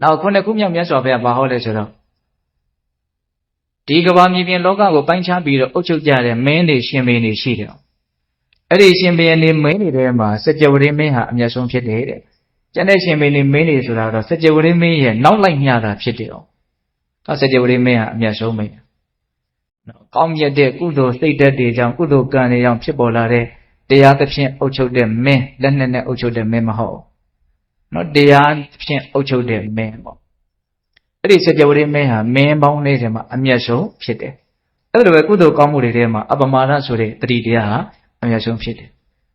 နောက်ခုနှစ်ခုမြောက်မြတ်စွာဘုရားဘာဟောလဲဆိုတော့ဒီကမ္ဘာမြေပြင်လောကကိုပိုင်းခြားပြီးတော့အုပ်ချုပ်ကြတဲ့မင်းတွေရှင်ဘုရင်တွေရှိတယ်အဲ့ဒီရှင်ဘုရင်တွေမင်းတွေထဲမှာစัจ java ရင်းမင်းဟာအမြတ်ဆုံးဖြစ်တယ်တဲ့ကျန်တဲ့ရှင်ဘုရင်တွေမင်းတွေဆိုတာတော့စัจ java ရင်းမင်းရဲ့နောက်လိုက်မျှတာဖြစ်တယ်အောင်စัจ java ရင်းမင်းဟာအမြတ်ဆုံးပဲနော်ကောင်းမြတ်တဲ့ကုသိုလ်စိတ်ဓာတ်တွေကြောင့်ကုသိုလ်ကံတွေကြောင့်ဖြစ်ပေါ်လာတဲ့တရားသဖြင့်အုပ်ချုပ်တဲ့မင်းလက်နက်နဲ့အုပ်ချုပ်တဲ့မင်းမဟုတ်နော်တရားဖြင့်အုပ်ချုပ်တဲ့မင်းပေါ့အဲ့ဒီစัจ java ရင်းမင်းဟာမင်းပေါင်းလေးထဲမှာအမြတ်ဆုံးဖြစ်တယ်အဲ့ဒါလိုပဲကုသိုလ်ကောင်းမှုတွေထဲမှာအပ္ပမာဒဆိုတဲ့တတိတရားဟာအမြတ်ဆုံးဖြစ်တယ်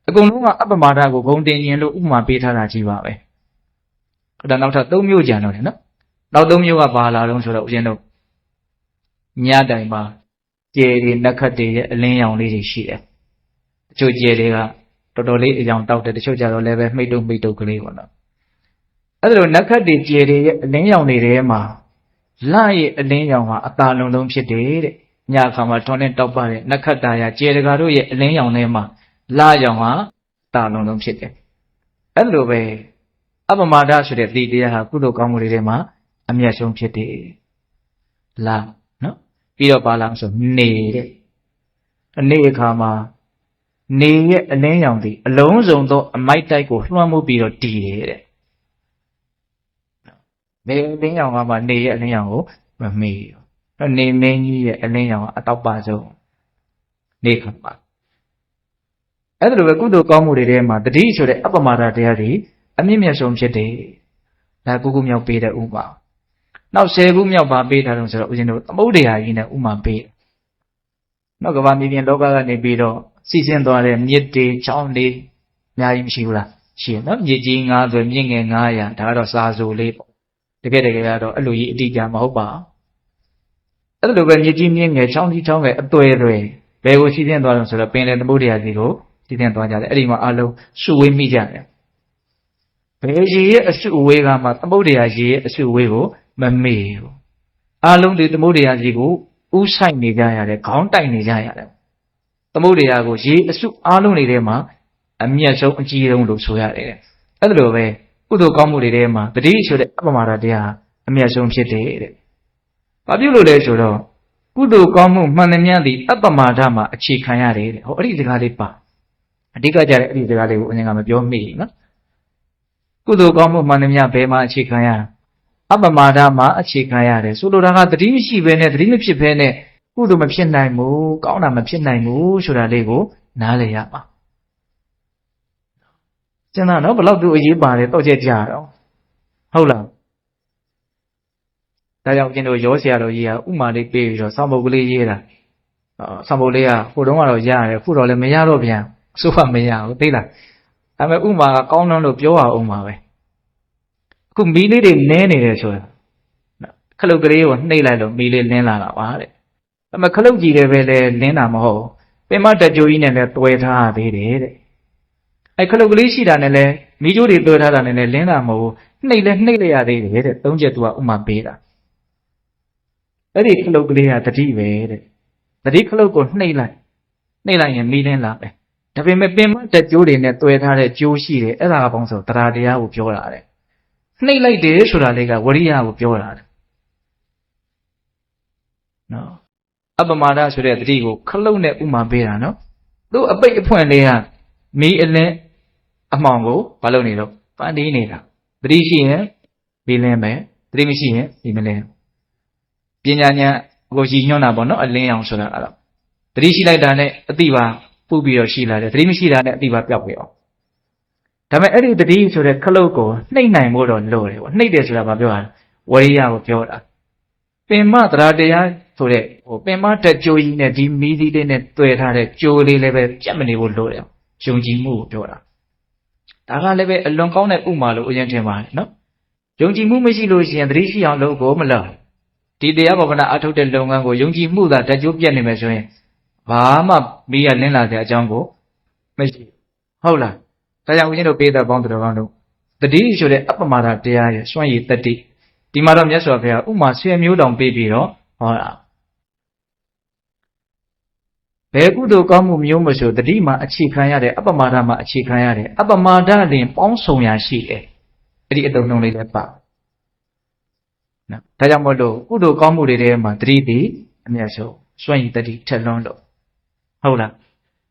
အကုန်လုံးကအပ္ပမာဒကိုဂုဏ်တင်ခြင်းလို့ဥပမာပေးထားတာကြီးပါပဲဒါနောက်ထပ်3မျိုးကြံတော့တယ်နော်နောက်3မျိုးကဘာလာတော့ဆိုတော့ဦးဇင်းတို့ညတိုင်မှာကျယ်တွေနက္ခတ်တွေရဲ့အလင်းရောင်လေးတွေရှိတယ်တချို့ကျယ်တွေကတော်တော်လေးအယောင်တောက်တယ်တချို့ကြတော့လည်းပဲမှိတ်တုတ်ကလေးပေါ့နော်အဲ့ဒါလိုနက္ခတ်တွေကျယ်တွေရဲ့အလင်းရောင်တွေထဲမှာလရဲ့အလင်းရောင်ဟာအသာလုံးလုံးဖြစ်တယ်တဲ့ညအခါမှာထွန်းနဲ့တောက်ပတဲ့နက္ခတ်တာယာကျယ်တကာတို့ရဲ့အလင်းရောင်ထဲမှာလရောင်ဟာတာလုံးလုံးဖြစ်တယ်အဲ့လိုပဲအပ္ပမာဒဆိုတဲ့ဒီတရားဟာကုသိုလ်ကောင်းမှုတွေထဲမှာအမြတ်ဆုံးဖြစ်တယ်လာနော်ပြီးတော့ပါလာဆိုနေတဲ့နေ့အခါမှာနေရဲ့အလင်းရောင်ဒီအလုံးစုံသောအမိုက်တိုက်ကိုလွှမ်းမိုးပြီးတော့တည်တယ်တဲ့နေအလင်းရောင်ကမှနေရဲ့အလင်းရောင်ကိုမမေ့ဘူးနေမင်းကြီးရဲ့အလင်းရောင်ကအတောက်ပဆုံးနေခါမှာအဲ့ဒါလိုပဲကုသိုလ်ကောင်းမှုတွေထဲမှာတတိဆိုတဲ့အပ္ပမာဒတရားတွေအမြင့်မြတ်ဆုံးဖြစ်တယ်ဒါ9ခုမြောက်ပေးတဲ့ဥပမာနောက်10ခုမြောက်ပါပေးထားတော့ဆိုတော့ဦးဇင်းတို့သမုဒ္ဒရာကြီးနဲ့ဥမာပေးနောက်ကဘာမြေပြင်လောကကနေပြီးတော့စီးဆင်းသွားတဲ့မြစ်တွေချောင်းတွေအများကြီးမရှိဘူးလားရှိရနော်မြစ်ကြီး9ဆိုမြစ်ငယ်900ဒါကတော့စာဆိုလေးပေါ့တကယ်ကတော့အဲ့လိုကြီးအတိအကျမဟုတ်ပါ အဲ့လိုပဲမြေကြီးမြင့်ငယ်ချောင်းကြီးချောင်းငယ်အသွယ်တွေဘယ်ကိုစီးဆင်းသွားလို့ဆိုတော့ပင်လယ်သမုဒ္ဒရာစီကိုစီးဆင်းသွားကြတယ်အဲ့ဒီမှာအလုံးစုဝေးမိကြတယ်ဘယ်ရေရဲ့အစုအဝေးကမှသမုဒ္ဒရာရေရဲ့အစုအဝေးကိုမမေ့ဘူးအလုံးဒီသမုဒ္ဒရာစီကိုဥဆိုင်နေကြရတယ်ခေါင်းတိုက်နေကြရတယ်သမုဒ္ဒရာကိုရေအစုအလုံးတွေထဲမှာအမျက်ဆုံးအကြီးဆုံးလို့ဆိုရတယ်အဲ့လိုပဲကုသိုလ်ကောင်းမှုတွေထဲမှာတတိဆိုတဲ့အပ္ပမဒတရားအမျက်ဆုံးဖြစ်တယ်တဲ့ဘာဖြစ်လို့လဲဆိုတော့ကုသိုလ်ကောင်းမှုမှန်သမျှသည်အပ္ပမဒမှာအခြေခံရတယ်တဲ့ဟောအဲ့ဒီစကားလေးပါအဓိကကြတဲ့အဲ့ဒီစကားလေးကိုအရင်ကမပြောမိနော်ကုသိုလ်ကောင်းမှုမှန်သမျှဘယ်မှာအခြေခံရအပ္ပမဒမှာအခြေခံရတယ်ဆိုလိုတာကတတိမရှိဘဲနဲ့တတိမဖြစ်ဘဲနဲ့ကုသိုလ်မဖြစ်နိုင်ဘူးကောင်းတာမဖြစ်နိုင်ဘူးဆိုတာလေးကိုနားလည်ရပါကျန်တာနော်ဘယ်လောက်သူအရေးပါတယ်တော့ချက်ကြတော့ဟုတ်လားဒါကြောင့်ကျင်တို့ရောဆရာတော်ကြီးကဥမာလေးပေးပြီးတော့ဆောင်းပုတ်ကလေးရေးတာဆောင်းပုတ်လေးကဟိုတုန်းကတော့ရတယ်ခုတော့လည်းမရတော့ပြန်အစိုးရမရဘူးသိလားဒါပေမဲ့ဥမာကကောင်းတယ်လို့ပြောရအောင်ပါပဲအခုမီးလေးတွေနင်းနေတယ်ဆိုတာခလုတ်ကလေးကိုနှိပ်လိုက်လို့မီးလေးလင်းလာတာပါတဲ့ဒါပေမဲ့ခလုတ်ကြီးတွေပဲလဲလင်းတာမဟုတ်ပင်မတကြိုကြီးနဲ့လည်းတွဲထားရသေးတယ်တဲ့အဲခလုတ်ကလေးရှိတာနဲ့လည်းမီးကြိုးတွေတွဲထားတာနဲ့လည်းလင်းတာမဟုတ်နှိပ်လဲနှိပ်လိုက်ရသေးတယ်တဲ့သုံးချက်သူကဥမာပေးတာအဲ့ဒီခလုတ်ကလေးကတတိပဲတဲ့တတိခလုတ်ကိုနှိပ်လိုက်ရင်မီးလင်းလာပဲဒါပေမဲ့ပင်မတကြိုးတွေနဲ့တွဲထားတဲ့ကြိုးရှိတယ်အဲ့ဒါကပေါင်းဆိုတရားတရားကိုပြောတာတဲ့နှိပ်လိုက်တယ်ဆိုတာလေးကဝရိယကိုပြောတာတဲ့နော်အပ္ပမဒဆိုတဲ့တတိကိုခလုတ်နဲ့ဥမာပေးတာနော်သူ့အပိတ်အဖွင့်လေးကမီးအလင်းအမှောင်ကိုမလုပ်နေတော့ပန်းတီးနေတာတတိရှိရင်မီးလင်းမယ်တတိမရှိရင်မီးမလင်းပညာဉာဏ်ကိုရည်ညွှန်းတာပေါ့နော်အလင်းအောင်ဆိုတာအဲ့တော့တတိရှိလိုက်တာနဲ့အတိပါပူပြီးတော့ရှိလာတယ်တတိမရှိတာနဲ့အတိပါပျောက်ပြီးအောင်ဒါပေမဲ့အဲ့ဒီတတိဆိုတဲ့ခလုတ်ကိုနှိမ့်နိုင်ဖို့တော့လိုတယ်ပေါ့နှိမ့်တယ်ဆိုတာဘာပြောတာဝရိယကိုပြောတာပင်မတရားတရားဆိုတဲ့ပင်မတက်ကြိုးကြီးနဲ့ဒီမီးသီးလေးနဲ့တွေ့ထားတဲ့ကြိုးလေးလည်းပဲပြတ်မနေဖို့လိုတယ်ယုံကြည်မှုကိုပြောတာဒါကလည်းပဲအလွန်ကောင်းတဲ့ဥမာလို့အရင်ထင်ပါတယ်နော်ယုံကြည်မှုမရှိလို့ရှိရင်တတိရှိအောင်လုပ်ကိုမလုပ်ဒီတရားဘာဝနာအထုတ်တဲ့လုပ်ငန်းကိုယုံကြည်မှုသာတက်ကြိုးပြတ်နေမယ်ဆိုရင်ဘာမှမီးရလင်းလာတဲ့အကြောင်းကိုမရှိဟုတ်လားဒါကြောင့်ဦးဇင်းတို့ပေးတဲ့ပေါင်းတော်ကောင်းတို့တတိဆိုတဲ့အပ္ပမဒတရားရဲ့စွန့်ရည်တတိဒီမှာတော့မြတ်စွာဘုရားဥမာ10မျိုးတောင်ပေးပြီးတော့ဟောတာဘယ်ကုသိုလ်ကောင်းမှုမျိုးမဆိုတတိမှာအခြေခံရတဲ့အပ္ပမဒမှာအခြေခံရတဲ့အပ္ပမဒလင်ပေါင်းစုံရာရှိတယ်အဲ့ဒီအတုံးလုံးလေးလည်းပါနော်ဒါကြောင့်မို့လို့ကုသိုလ်ကောင်းမှုတွေထဲမှာတတိတိအမြတ်ဆုံးစွန့်ရည်တတိထက်လွန်းလို့ဟုတ်လား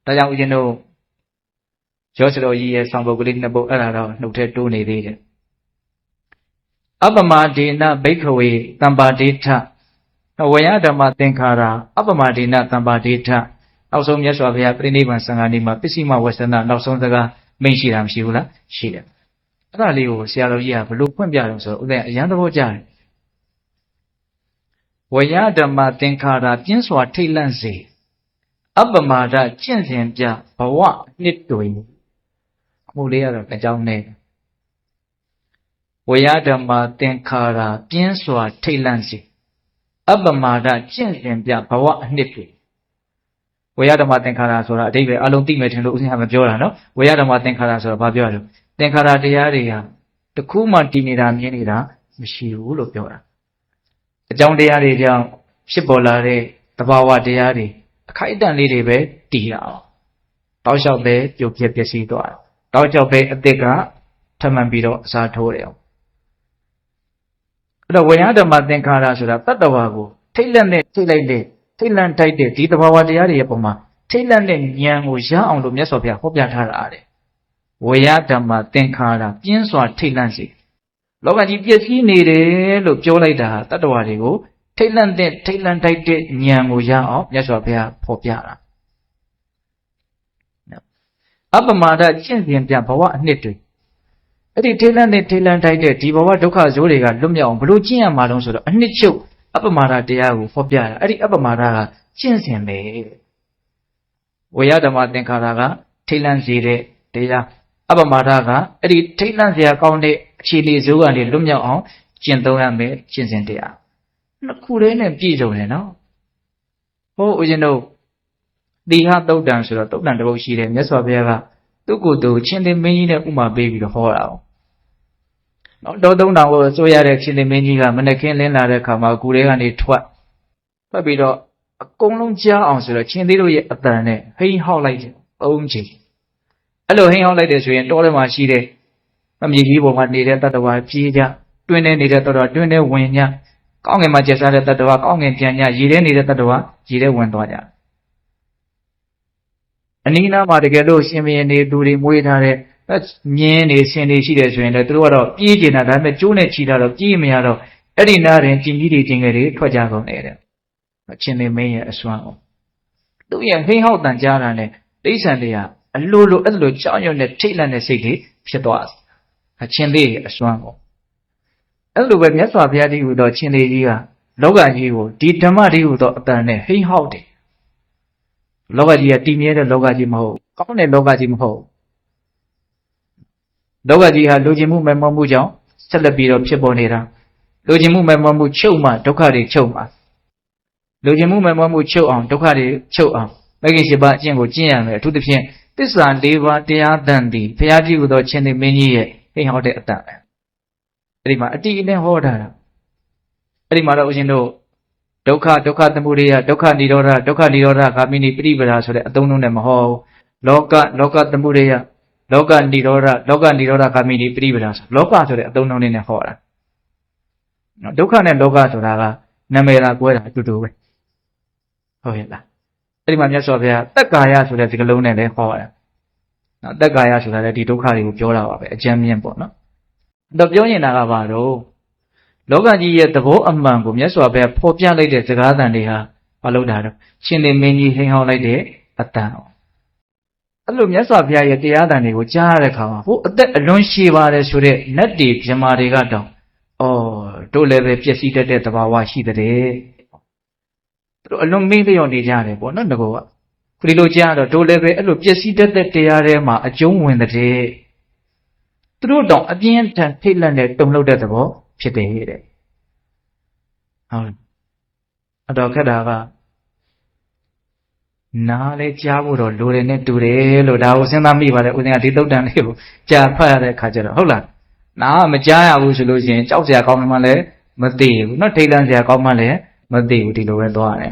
ဒါကြောင့်ဦးဇင်းတို့ရောစတော်ကြီးရဲ့ဆောင်ပုဒ်ကလေးနှစ်ပုဒ်အဲ့ဒါတော့နှုတ်ထဲတိုးနေသေးတယ်အပ္ပမဒေနဘိက္ခဝေတမ္ပါဒေထဝယဓမ္မသင်္ခါရအပ္ပမဒေနတမ္ပါဒေထနောက်ဆုံးမြတ်စွာဘုရားပြိဋိဘံစံဃာနေမှာပစ္စည်းမဝဆနာနောက်ဆုံးစကားမိန့်ရှိတာမရှိဘူးလားရှိတယ်အဲ့ဒါလေးကိုဆရာတော်ကြီးကဘလို့ဖွင့်ပြတယ်ဆိုတော့ဦးဇင်းအရန်သဘောကျတယ်ဝယဓမ္မသင်္ခါရပြင်းစွာထိတ်လန့်စေအပ္ပမဒကျင့်စဉ်ပြဘဝနှစ်တွေအမှုလေးရတော့အကြောင်းနဲ့ဝယဓမ္မသင်္ခါရပြင်းစွာထိတ်လန့်စေအပ္ပမဒကျင့်စဉ်ပြဘဝအနှစ်တွေဝယဓမ္မသင်္ခါရဆိုတာအဓိပ္ပာယ်အလုံးသိမယ်ထင်လို့ဦးဇင်းကမပြောတာနော်ဝယဓမ္မသင်္ခါရဆိုတာဘာပြောရလဲသင်္ခါရတရားတွေဟာတခုမှတည်နေတာမြင်နေတာမရှိဘူးလို့ပြောတာအကြောင်းတရားတွေကြောင့်ဖြစ်ပေါ်လာတဲ့သဘာဝတရားတွေအခိုက်အတန့်လေးတွေပဲတည်ရအောင်တောက်လျှောက်ပဲပြုတ်ပြက်ပျက်စီးသွားတောက်လျှောက်ပဲအစ်စ်ကထမှန်ပြီးတော့အစားထိုးတယ်အောင်အဲ့တော့ဝိညာဉ်ဓမ္မသင်္ခါရဆိုတာတတ္တဝါကိုထိတ်လန့်တဲ့ထိတ်လိုက်တဲ့ထိတ်လန့်တိုက်တဲ့ဒီသဘာဝတရားတွေရဲ့ပုံမှာထိတ်လန့်တဲ့ဉာဏ်ကိုရအောင်လို့မြတ်စွာဘုရားဟောပြထားတာတဲ့ဝိညာဉ်ဓမ္မသင်္ခါရပြင်းစွာထိတ်လန့်စေလောကကြီးပျက်စီးနေတယ်လို့ပြောလိုက်တာတတ္တဝါတွေကိုထိတ်လန့်တဲ့ထိတ်လန့်တိုက်တဲ့ဉာဏ်ကိုရအောင်မြတ်စွာဘုရားဖော်ပြတာအပ္ပမဒကျင့်စဉ်ပြဘဝအနှစ်တွေအဲ့ဒီထိတ်လန့်တဲ့ထိတ်လန့်တိုက်တဲ့ဒီဘဝဒုက္ခဇိုးတွေကလွတ်မြောက်အောင်ဘလို့ကျင့်ရမှာတုံးဆိုတော့အနှစ်ချုပ်အပ္ပမဒတရားကိုဖော်ပြတာအဲ့ဒီအပ္ပမဒကကျင့်စဉ်ပဲဝေယဓမ္မသင်္ခါရကထိတ်လန့်စေတဲ့တရားအပ္ပမဒကအဲ့ဒီထိတ်လန့်စရာကောင်းတဲ့အခြေအနေဇိုးကနေလွတ်မြောက်အောင်ကျင့်သုံးရမယ်ကျင့်စဉ်တရားနှစ်ခုတည်းနဲ့ပြည့်စုံတယ်နော် ဦးဇင်းတို့တိဟသုတ်တံဆိုတော့သုတ်တံတစ်ပုဒ်ရှိတယ်မြတ်စွာဘုရားကသူ့ကိုယ်သူချင်းသင်မင်းကြီးနဲ့ဥမာပေးပြီးတော့ဟောတာ။နော်တောသုံးတောင်ကိုဆိုရတဲ့ချင်းသင်မင်းကြီးကမနေ့ကင်းလင်းလာတဲ့အခါမှာကူထဲကနေထွက်ပြီးတော့အကုန်လုံးကြားအောင်ဆိုတော့ချင်းသေးတို့ရဲ့အတန်နဲ့ဟိန်းဟောက်လိုက်တယ်၃ချိန်။အဲ့လိုဟိန်းဟောက်လိုက်တယ်ဆိုရင်တောထဲမှာရှိတဲ့မြေကြီးပေါ်မှာနေတဲ့တတ္တဝါပြေးကြတွင်းထဲနေတဲ့တတ္တဝါတွင်းထဲဝင်ညကောင်းငင်မှာကျက်စားတဲ့တတ္တဝါကောင်းငင်ပြန်ညရေထဲနေတဲ့တတ္တဝါရေထဲဝင်သွားကြအနိနာမှာတကယ်လို့ရှင်မင်းနေသူတွေမွေးထားတဲ့မြင်းနေဆင်နေရှိတယ်ဆိုရင်လည်းသူတို့ကတော့ပြေးကျင်တာဒါပေမဲ့ကျိုးနဲ့ချီတာတော့ပြေးမရတော့အဲ့ဒီနားရင်ကျင်ကြီးတွေကျင်ငယ်တွေထွက်ကြကုန်တယ်တဲ့အချင်းနေမင်းရဲ့အစွမ်းအောင်သူ့ရဲ့ဟိန်းဟောက်တန်ကြားတာနဲ့တိဋ္ဌံတွေကအလိုလိုအဲ့လိုကြောက်ရွံ့တဲ့ထိတ်လန့်တဲ့စိတ်တွေဖြစ်သွားအချင်းသေးရဲ့အစွမ်းအောင်အဲ့လိုပဲမြတ်စွာဘုရားတည်းဟူသောချင်းသေးကြီးကလောကကြီးကိုဒီဓမ္မတည်းဟူသောအတန်နဲ့ဟိန်းဟောက်တယ်လောကကြီးကတည်မြဲတဲ့လောကကြီးမဟုတ်ကောင်းတဲ့လောကကြီးမဟုတ်လောကကြီးဟာလူကျင်မှုမဲ့မောမှုကြောင့်ဆက်လက်ပြီးတော့ဖြစ်ပေါ်နေတာလူကျင်မှုမဲ့မောမှုချုပ်မှဒုက္ခတွေချုပ်မှလူကျင်မှုမဲ့မောမှုချုပ်အောင်ဒုက္ခတွေချုပ်အောင်မဂ္ဂင်၈ပါးအကျင့်ကိုကျင့်ရမယ်အထူးသဖြင့်သစ္စာ၄ပါးတရားတန်သည်ဘုရားကြည့်ဟူသောရှင်သေမင်းကြီးရဲ့ဟိဟောတဲ့အတန်ပဲအဲ့ဒီမှာအတိအလင်းဟောတာအဲ့ဒီမှာတော့ဦးဇင်းတို့ဒုက္ခသမုဒယဒုက္ခនិရောဓဒုက္ခនិရောဓဂာမိနိပရိပဒါဆိုတဲ့အသုံးလုံးနဲ့မဟောဘူးလောကသမုဒယလောကនិရောဓဂာမိနိပရိပဒါဆိုလောကဆိုတဲ့အသုံးလုံးလေးနဲ့ဟောတာနော်ဒုက္ခနဲ့လောကဆိုတာကနာမည်လာကွဲတာအတူတူပဲဟုတ်ရဲ့လားအဲ့ဒီမှာမြတ်စွာဘုရားသက်ကာယဆိုတဲ့စကားလုံးနဲ့လည်းဟောတာနော်သက်ကာယဆိုတာလည်းဒီဒုက္ခတွေကိုပြောတာပါပဲအကျဉ်းမြင့်ပေါ့နော်တော့ပြောရင်တာကဘာလို့လောကကြီးရဲ့သဘောအမှန်ကိုမြတ်စွာဘုရားဖော်ပြလိုက်တဲ့စကားသံတွေဟာဘာလို့တာတော့ရှင်သေမင်းကြီးဟိန်းဟောက်လိုက်တဲ့အတန်အဲ့လိုမြတ်စွာဘုရားရဲ့တရားသံတွေကိုကြားရတဲ့အခါမှာဟိုအသက်အလွန်ရှည်ပါတယ်ဆိုတဲ့နတ်တွေမြမာတွေကတော့တို့လည်းပဲပျက်စီးတတ်တဲ့သဘာဝရှိတဲ့သူတို့အလွန်မင်းလျော့နေကြတယ်ပေါ့နော်ငကောကခုဒီလိုကြားတော့တို့လည်းပဲအဲ့လိုပျက်စီးတတ်တဲ့တရားထဲမှာအကျုံးဝင်တဲ့သူတို့တော့အပြင်းထန်ထိတ်လန့်တဲ့တုန်လှုပ်တဲ့သဘောဖြစ်တယ်တဲ့ဟုတ်အတော်ခက်တာကနားလဲကြားဖို့တော့လိုတယ်နဲ့တူတယ်လို့ဒါကိုစဉ်းစားမိပါတယ်ဦးဇင်းကဒီသုတ်တန်လေးကိုကြာဖတ်ရတဲ့ခါကျတော့ဟုတ်လားနားမကြားရဘူးဆိုလို့ရှိရင်ကြောက်စရာကောင်းမှလည်းမသိဘူးเนาะထိတ်လန့်စရာကောင်းမှလည်းမသိဘူးဒီလိုပဲသွားရတယ်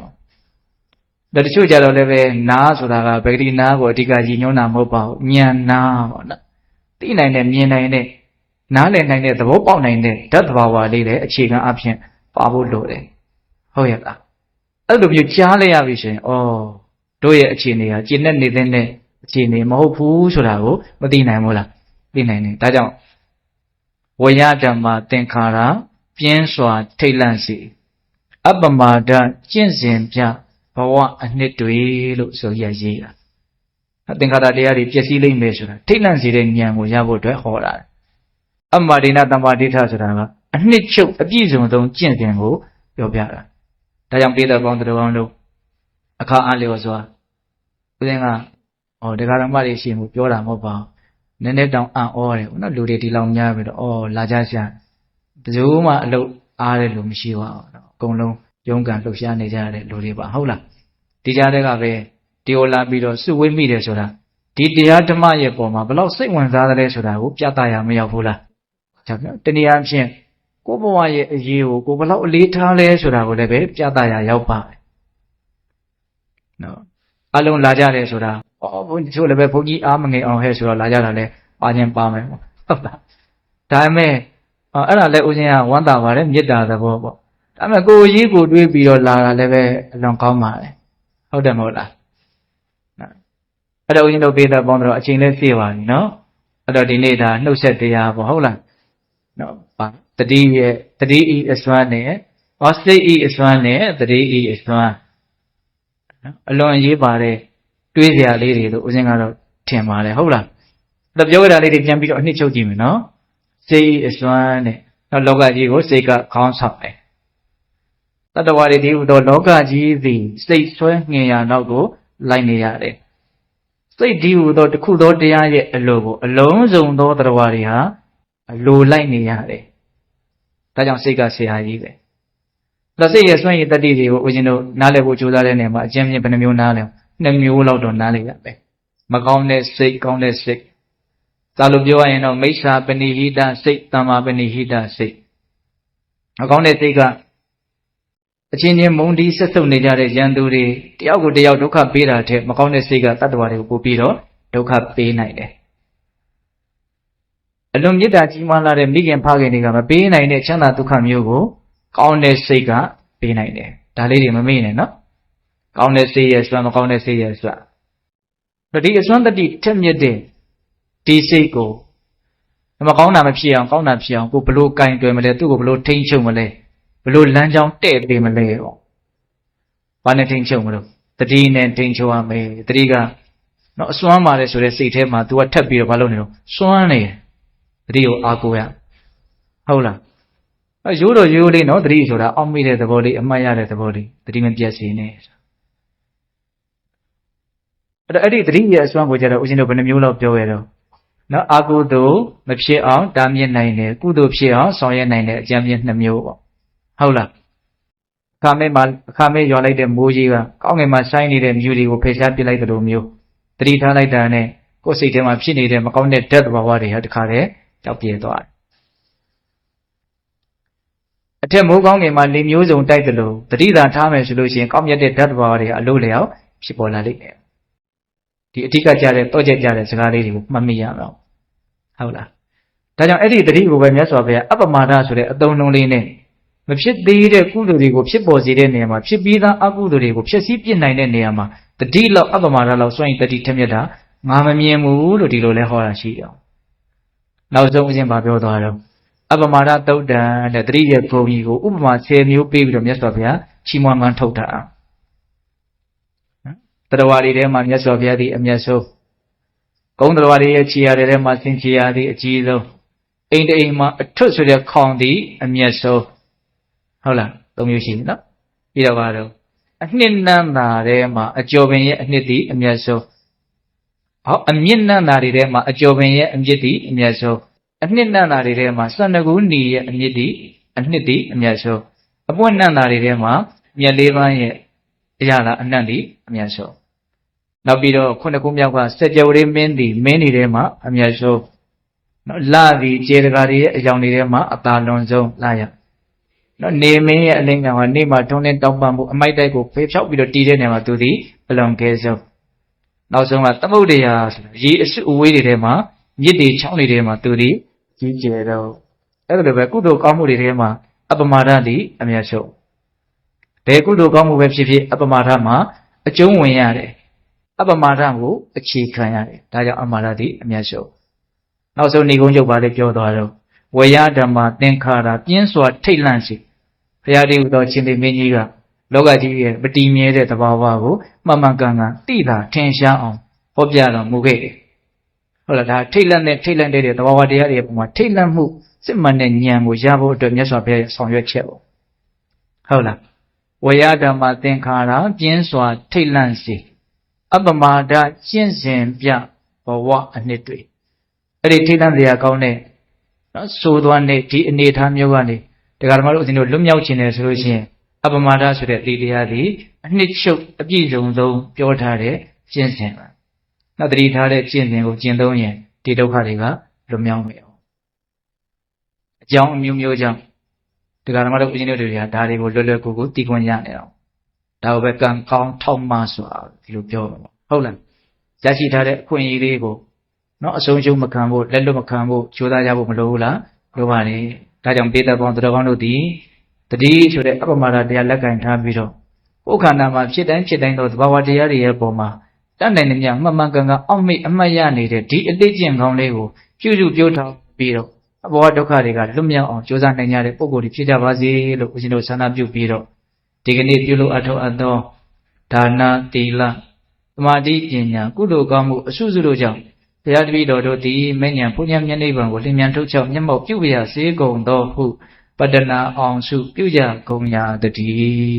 ဒါတချို့ကြတော့လည်းပဲနားဆိုတာကဗေဒိနာကိုအဓိကရည်ညွှန်းတာမဟုတ်ပါဘူးဉာဏ်နာပေါ့နော်သိနိုင်တဲ့မြင်နိုင်တဲ့နားလည်နိုင်တဲ့သဘောပေါက်နိုင်တဲ့ဓာတ်သဘာဝလေးလည်းအခြေခံအဖြစ်ပါဖို့လိုတယ်ဟုတ်ရဲ့လားအဲ့လိုမျိုးကြားလိုက်ရပြီဆိုရင်တို့ရဲ့အခြေအနေဟာကျင့်နေတဲ့အခြေအနေမဟုတ်ဘူးဆိုတာကိုမသိနိုင်ဘူးလားသိနိုင်တယ်ဒါကြောင့်ဝယဓမ္မသင်္ခါရပြင်းစွာထိတ်လန့်စေအပ္ပမာဒကျင့်စဉ်ပြဘဝအနှစ်တွေလို့ဆိုရရေးတာသင်္ခါရတရားတွေပျက်စီးလိမ့်မယ်ဆိုတာထိတ်လန့်စေတဲ့ဉာဏ်ကိုရဖို့အတွက်ဟောတာအမဒိနတမ္ပါဒိဋ္ဌဆိုတာကအနှစ်ချုပ်အပြည့်စုံဆုံးကျင့်စဉ်ကိုပြောပြတာဒါကြောင့်ပိဿပေါင်းတော်တို့အခါအားလျော်စွာဦးဇင်းကတရားဓမ္မတွေရှိမှုပြောတာမဟုတ်ပါဘူးနည်းနည်းတောင်အံ့ဩတယ်နော်လူတွေဒီလောက်များပြီးတော့လာကြရှာဘယ်သူမှအလုပ်အားတဲ့လူမရှိပါဘူးနော်အကုန်လုံးရုန်းကန်လှုပ်ရှားနေကြတဲ့လူတွေပါဟုတ်လားဒီကြားတဲ့ကပဲဒီကိုလာပြီးတော့စုဝေးမိတယ်ဆိုတာဒီတရားဓမ္မရဲ့ပုံမှာဘယ်လောက်စိတ်ဝင်စားတယ်ဆိုတာကိုပြသရမရောက်ဘူးလားတနည်းအားဖြင့်ကိုယ့်ဘဝရဲ့အရေးကိုဘယ်လောက်အလေးထားလဲဆိုတာကိုလည်းပဲပြသရရောက်ပါတယ်နော်အလုံးလာကြတယ်ဆိုတာဘုန်းကြီးတို့လည်းပဲဘုန်းကြီးအားမငယ်အောင်ဟဲ့ဆိုတော့လာကြတာလဲပါခြင်းပါမယ်ဟုတ်လားဒါပေမဲ့အဲ့ဒါလည်းဦးဇင်းကဝမ်းသာပါတယ်မေတ္တာသဘောပေါ့ဒါပေမဲ့ကိုယ်ရေးကိုတွေးပြီးတော့လာတာလည်းပဲအလွန်ကောင်းပါတယ်ဟုတ်တယ်မဟုတ်လားအဲ့တော့ဦးဇင်းတို့ပေးတဲ့ပေါင်းတော့အချိန်လဲပြည့်ပါပြီနော်အဲ့တော့ဒီနေ့ဒါနှုတ်ဆက်တရားပေါ့ဟုတ်လားနော်ပါတတိဤအစွမ်းနဲ့စိတ်ဤအစွမ်းနဲ့တတိဤအစွမ်းနော်အလွန်အရေးပါတယ်တွေးစရာလေးတွေလို့ဦးဇင်းကတော့ထင်ပါတယ်ဟုတ်လားအဲ့တော့ပြောရတာလေးတွေပြန်ပြီးတော့အနှစ်ချုပ်ကြည့်မယ်နော်စိတ်ဤအစွမ်းနဲ့နောက်လောကကြီးကိုစိတ်ကခေါင်းဆောင်တယ်တတ္တဝါတွေဒီဟူသောလောကကြီးသည်စိတ်ဆွဲငင်ရာနောက်ကိုလိုက်နေရတယ်စိတ်ဒီဟူသောတစ်ခုသောတရားရဲ့အလိုကိုအလုံးစုံသောတတ္တဝါတွေဟာအလိုလိုက်နေရတယ်ဒါကြောင့်စိတ်ကဆရာကြီးပဲ ဒါစိတ်ရဲ့စွန့်ရည်တတ္တိတွေကိုဦးဇင်းတို့နားလည်ဖို့ကြိုးစားတဲ့နေရာမှာအကျဉ်းချင်းဘယ်နှမျိုးနားလဲနှစ်မျိုးလောက်တော့နားလည်ရမယ်မကောင်းတဲ့စိတ်ကောင်းတဲ့စိတ်သာလို့ပြောရရင်တော့မိစ္ဆာပဏိဟိတစိတ်တမ္မာပဏိဟိတစိတ်မကောင်းတဲ့စိတ်ကအချင်းချင်းမုန်းတီးဆက်ဆုပ်နေကြတဲ့ရန်သူတွေတယောက်ကိုတယောက်ဒုက္ခပေးတာတဲ့မကောင်းတဲ့စိတ်ကတတ္တဝါတွေကိုပို့ပြီးတော့ဒုက္ခပေးနိုင်တယ်အလွန်မေတ္တာကြီးမားလာတဲ့မိခင်ဖခင်တွေကမပေးနိုင်တဲ့ချမ်းသာဒုက္ခမျိုးကိုကောင်းတဲ့စိတ်ကပေးနိုင်တယ်ဒါလေးတွေမမေ့နဲ့နော်ကောင်းတဲ့စိတ်ရဲ့စွမ်းမကောင်းတဲ့စိတ်ရဲ့စွမ်းဒီအစွမ်းတတိထက်မြက်တဲ့ဒီစိတ်ကိုမကောင်းတာမဖြစ်အောင်ကောင်းတာဖြစ်အောင်ကိုဘလို့ကင်တွယ်မလဲသူ့ကိုဘလို့ထိန်းချုပ်မလဲဘလို့လမ်းကြောင်းတဲ့ပေးမလဲပေါ့ဘာနဲ့ထိန်းချုပ်မလို့တတိနဲ့ထိန်းချုပ်ရမယ်တတိကနော်အစွမ်းပါတယ်ဆိုတဲ့စိတ်ထဲမှာ तू ကထပ်ပြီးတော့ဘာလုပ်နေတော့စွမ်းနေတတိကိုအားကိုးရဟုတ်လားရိုးတော့ရိုးလေးနော်တတိဆိုတာအောက်မိတဲ့သဘောလေးအမှတ်ရတဲ့သဘောလေးတတိမပြတ်စေနဲ့အဲ့ဒီတတိရဲ့အစွမ်းကိုကြတော့ဦးဇင်းတို့ဘယ်နှမျိုးလောက်ပြောရတော့နော်အကုသိုလ်မဖြစ်အောင်တားမြစ်နိုင်တယ်ကုသိုလ်ဖြစ်အောင်ဆောင်ရွက်နိုင်တဲ့အကြံဉာဏ်2မျိုးပေါ့ဟုတ်လားအခါမဲရွာလိုက်တဲ့မိုးကြီးကကောင်းငင်မှာဆိုင်းနေတဲ့မြူတွေကိုဖယ်ရှားပစ်လိုက်တဲ့လိုမျိုးတတိထားလိုက်တာနဲ့ကိုယ်စိတ်ထဲမှာဖြစ်နေတဲ့မကောင်းတဲ့ဓာတ်သဘာဝတွေဟာတခါတည်းကြောက်ပြေသွားတယ်အထက်မိုးကောင်းငင်မှာလေမျိုးစုံတိုက်တယ်လို့တတိသာထားမယ်ဆိုလို့ရှိရင်ကောင်းမြတ်တဲ့ဓာတ်သဘာဝတွေအလို့လျောက်ဖြစ်ပေါ်လာလိမ့်မယ်ဒီအဓိကကြတဲ့တော့ကြကြတဲ့စကားလေးတွေကိုမှတ်မိရအောင်ဟုတ်လားဒါကြောင့်အဲ့ဒီတတိကိုပဲမြတ်စွာဘုရားအပ္ပမာဒဆိုတဲ့အသုံးနှုန်းလေးနဲ့မဖြစ်သေးတဲ့ကုသိုလ်တွေကိုဖြစ်ပေါ်စေတဲ့နေရာမှာဖြစ်ပြီးသားအကုသိုလ်တွေကိုဖျက်ဆီးပြစ်နိုင်တဲ့နေရာမှာတတိလောက်အပ္ပမာဒလောက်စွန့်ရင်တတိထက်မြက်တာငါမမြင်ဘူးလို့ဒီလိုလဲဟောတာရှိတယ်နောက်ဆုံးအချင်းပါပြောသွားတော့အပ္ပမာဒသုတ်တံတဲ့တတိရဲ့ဂုဏ်ကြီးကိုဥပမာ10မျိုးပေးပြီးတော့မြတ်စွာဘုရားချီးမွမ်းမှန်းထုတ်တာတရားတွေထဲမှာမြတ်စွာဘုရားသည်အမျက်ဆုံးဂုဏ်တရားတွေရဲ့ခြေရာတွေထဲမှာစင်ခြေရာသည်အကြီးဆုံးအိမ်တအိမ်မှာအထွတ်ဆိုတဲ့ခေါင်သည်အမျက်ဆုံးဟုတ်လား၃မျိုးရှိပြီနော်ပြီးတော့ပါတော့အနှစ်နန်းသာထဲမှာအကျော်ပင်ရဲ့အနှစ်သည်အမျက်ဆုံးဟောအမြင့်နန်းသာတွေထဲမှာအကျော်ပင်ရဲ့အမြင့်သည်အမျက်ဆုံးအနှစ်နန်းသာတွေထဲမှာစန္ဒကူနီရဲ့အမြင့်သည်အနှစ်သည်အမျက်ဆုံးအပွင့်နန်းသာတွေထဲမှာမြက်လေးပန်းရဲ့အရာလားအနံ့သည်အမျက်ဆုံးနောက်ပြီးတော့ခုနှစ်ခုမြောက်ကစကြဝဠာမင်းသည်မင်းတွေထဲမှာအမျက်ဆုံးနော်လသည်ကျေတကာတွေရဲ့အကြောင်းတွေထဲမှာအသာလွန်ဆုံးလာရနော်နေမင်းရဲ့အလင်းကောင်ကနေမှာထုံးလင်းတောက်ပံ့မှုအမိုက်တိုက်ကိုဖေးဖြောက်ပြီးတော့တီးတဲ့နေရာမှာသူသည်အလွန်ကဲဆုံးနောက်ဆုံးကသမုဒ္ဒရာဆိုတာရေအစုအဝေးတွေထဲမှာမြစ်တွေချောင်းတွေထဲမှာသူသည်ကြီးကျယ်တော့အဲ့လိုပဲကုသိုလ်ကောင်းမှုတွေထဲမှာအပ္ပမာဒသည်အမျက်ဆုံးဘယ်ကုသိုလ်ကောင်းမှုပဲဖြစ်ဖြစ်အပ္ပမာဒမှာအကျုံးဝင်ရတယ်အပ္ပမာဒကိုအခြေခံရတယ်ဒါကြောင့်အပ္ပမာဒသည်အမျက်ဆုံးနောက်ဆုံးဏိဂုံးချုပ်ပါလေပြောသွားတော့ဝေယဓမ္မသင်္ခါရပြင်းစွာထိတ်လန့်စီဘုရားတည်းဟူသောရှင်သေမင်းကြီးကလောကကြီးရဲ့မတည်မြဲတဲ့သဘာဝကိုမှန်မှန်ကန်ကန်သိတာထင်ရှားအောင်ဟောပြတော်မူခဲ့တယ်ဟုတ်လားဒါထိတ်လန့်တဲ့သဘာဝတရားတွေပုံမှာထိတ်လန့်မှုစစ်မှန်တဲ့ဉာဏ်ကိုရဖို့အတွက်မြတ်စွာဘုရားရဲ့ဆောင်ရွက်ချက်ပေါ့ဟုတ်လားဝေယဓမ္မသင်္ခါရပြင်းစွာထိတ်လန့်စီအပ္ပမာဒကျင့်စဉ်ပြဘဝအနှစ်တွေအဲ့ဒီထိတ်လန့်စရာကောင်းတဲ့နော်ဆိုသွားတဲ့ဒီအနေထားမျိုးကနေတရားဓမ္မတို့အစဉ်တို့လွတ်မြောက်ခြင်းတယ်ဆိုလို့ရှိရင်အပ္ပမာဒဆိုတဲ့ဒီတရားဒီအနှစ်ချုပ်အပြည့်စုံဆုံးပြောထားတဲ့ကျင့်စဉ်ပါနောက်တတိထားတဲ့ကျင့်စဉ်ကိုကျင့်သုံးရင်ဒီဒုက္ခတွေကလွတ်မြောက်မယ်အကြောင်းအမျိုးမျိုးကြောင့်တရားဓမ္မတို့အစဉ်တို့တွေကဒါတွေကိုလွယ်လွယ်ကူကူသိခွင့်ရနေအောင်ဒါကိုပဲကံကောင်းထောက်မှဆိုတာဒီလိုပြောမှာဟုတ်လားရရှိထားတဲ့အခွင့်အရေးလေးကိုနော်အဆုံးရှုံးမခံဖို့လက်လွတ်မခံဖို့ကြိုးစားကြဖို့မလိုဘူးလားလိုပါလေဒါကြောင့်ဒေသပေါင်းတော်ကောင်းတို့သည်တတိဆိုတဲ့အပ္ပမာဒတရားလက်ကင်ထားပြီးတော့ကိုယ်ခန္ဓာမှာဖြစ်တိုင်းသောသဘာဝတရားတွေရဲ့ပုံမှာတတ်နိုင်တဲ့မြတ်မှန်မှန်ကန်ကန်အောက်မေ့အမှတ်ရနေတဲ့ဒီအသိကျင့်ကောင်းလေးကိုပြုစုပြောထားပြီးတော့အဘောဒုက္ခတွေကလွတ်မြောက်အောင်ကြိုးစားနိုင်ကြတဲ့ပုဂ္ဂိုလ်တွေဖြစ်ကြပါစေလို့ဦးဇင်းတို့ဆန္ဒပြုပြီးတော့ဒီကနေ့ပြုလို့အထောက်အသောဒါနသီလသမာဓိပညာကုသိုလ်ကောင်းမှုအစုစုတို့ကြောင့်ဘုရားတပည့်တော်တို့သည်မဉ္ဇဉ်ဘုရားမျက်နှိပ်ပံကိုလင်းမြန်ထုတ်ချောက်မျက်မှောက်ပြုပြရစေကုန်သောဟုပတ္တနာအောင်စုပြုကြကုန်ရာတည်း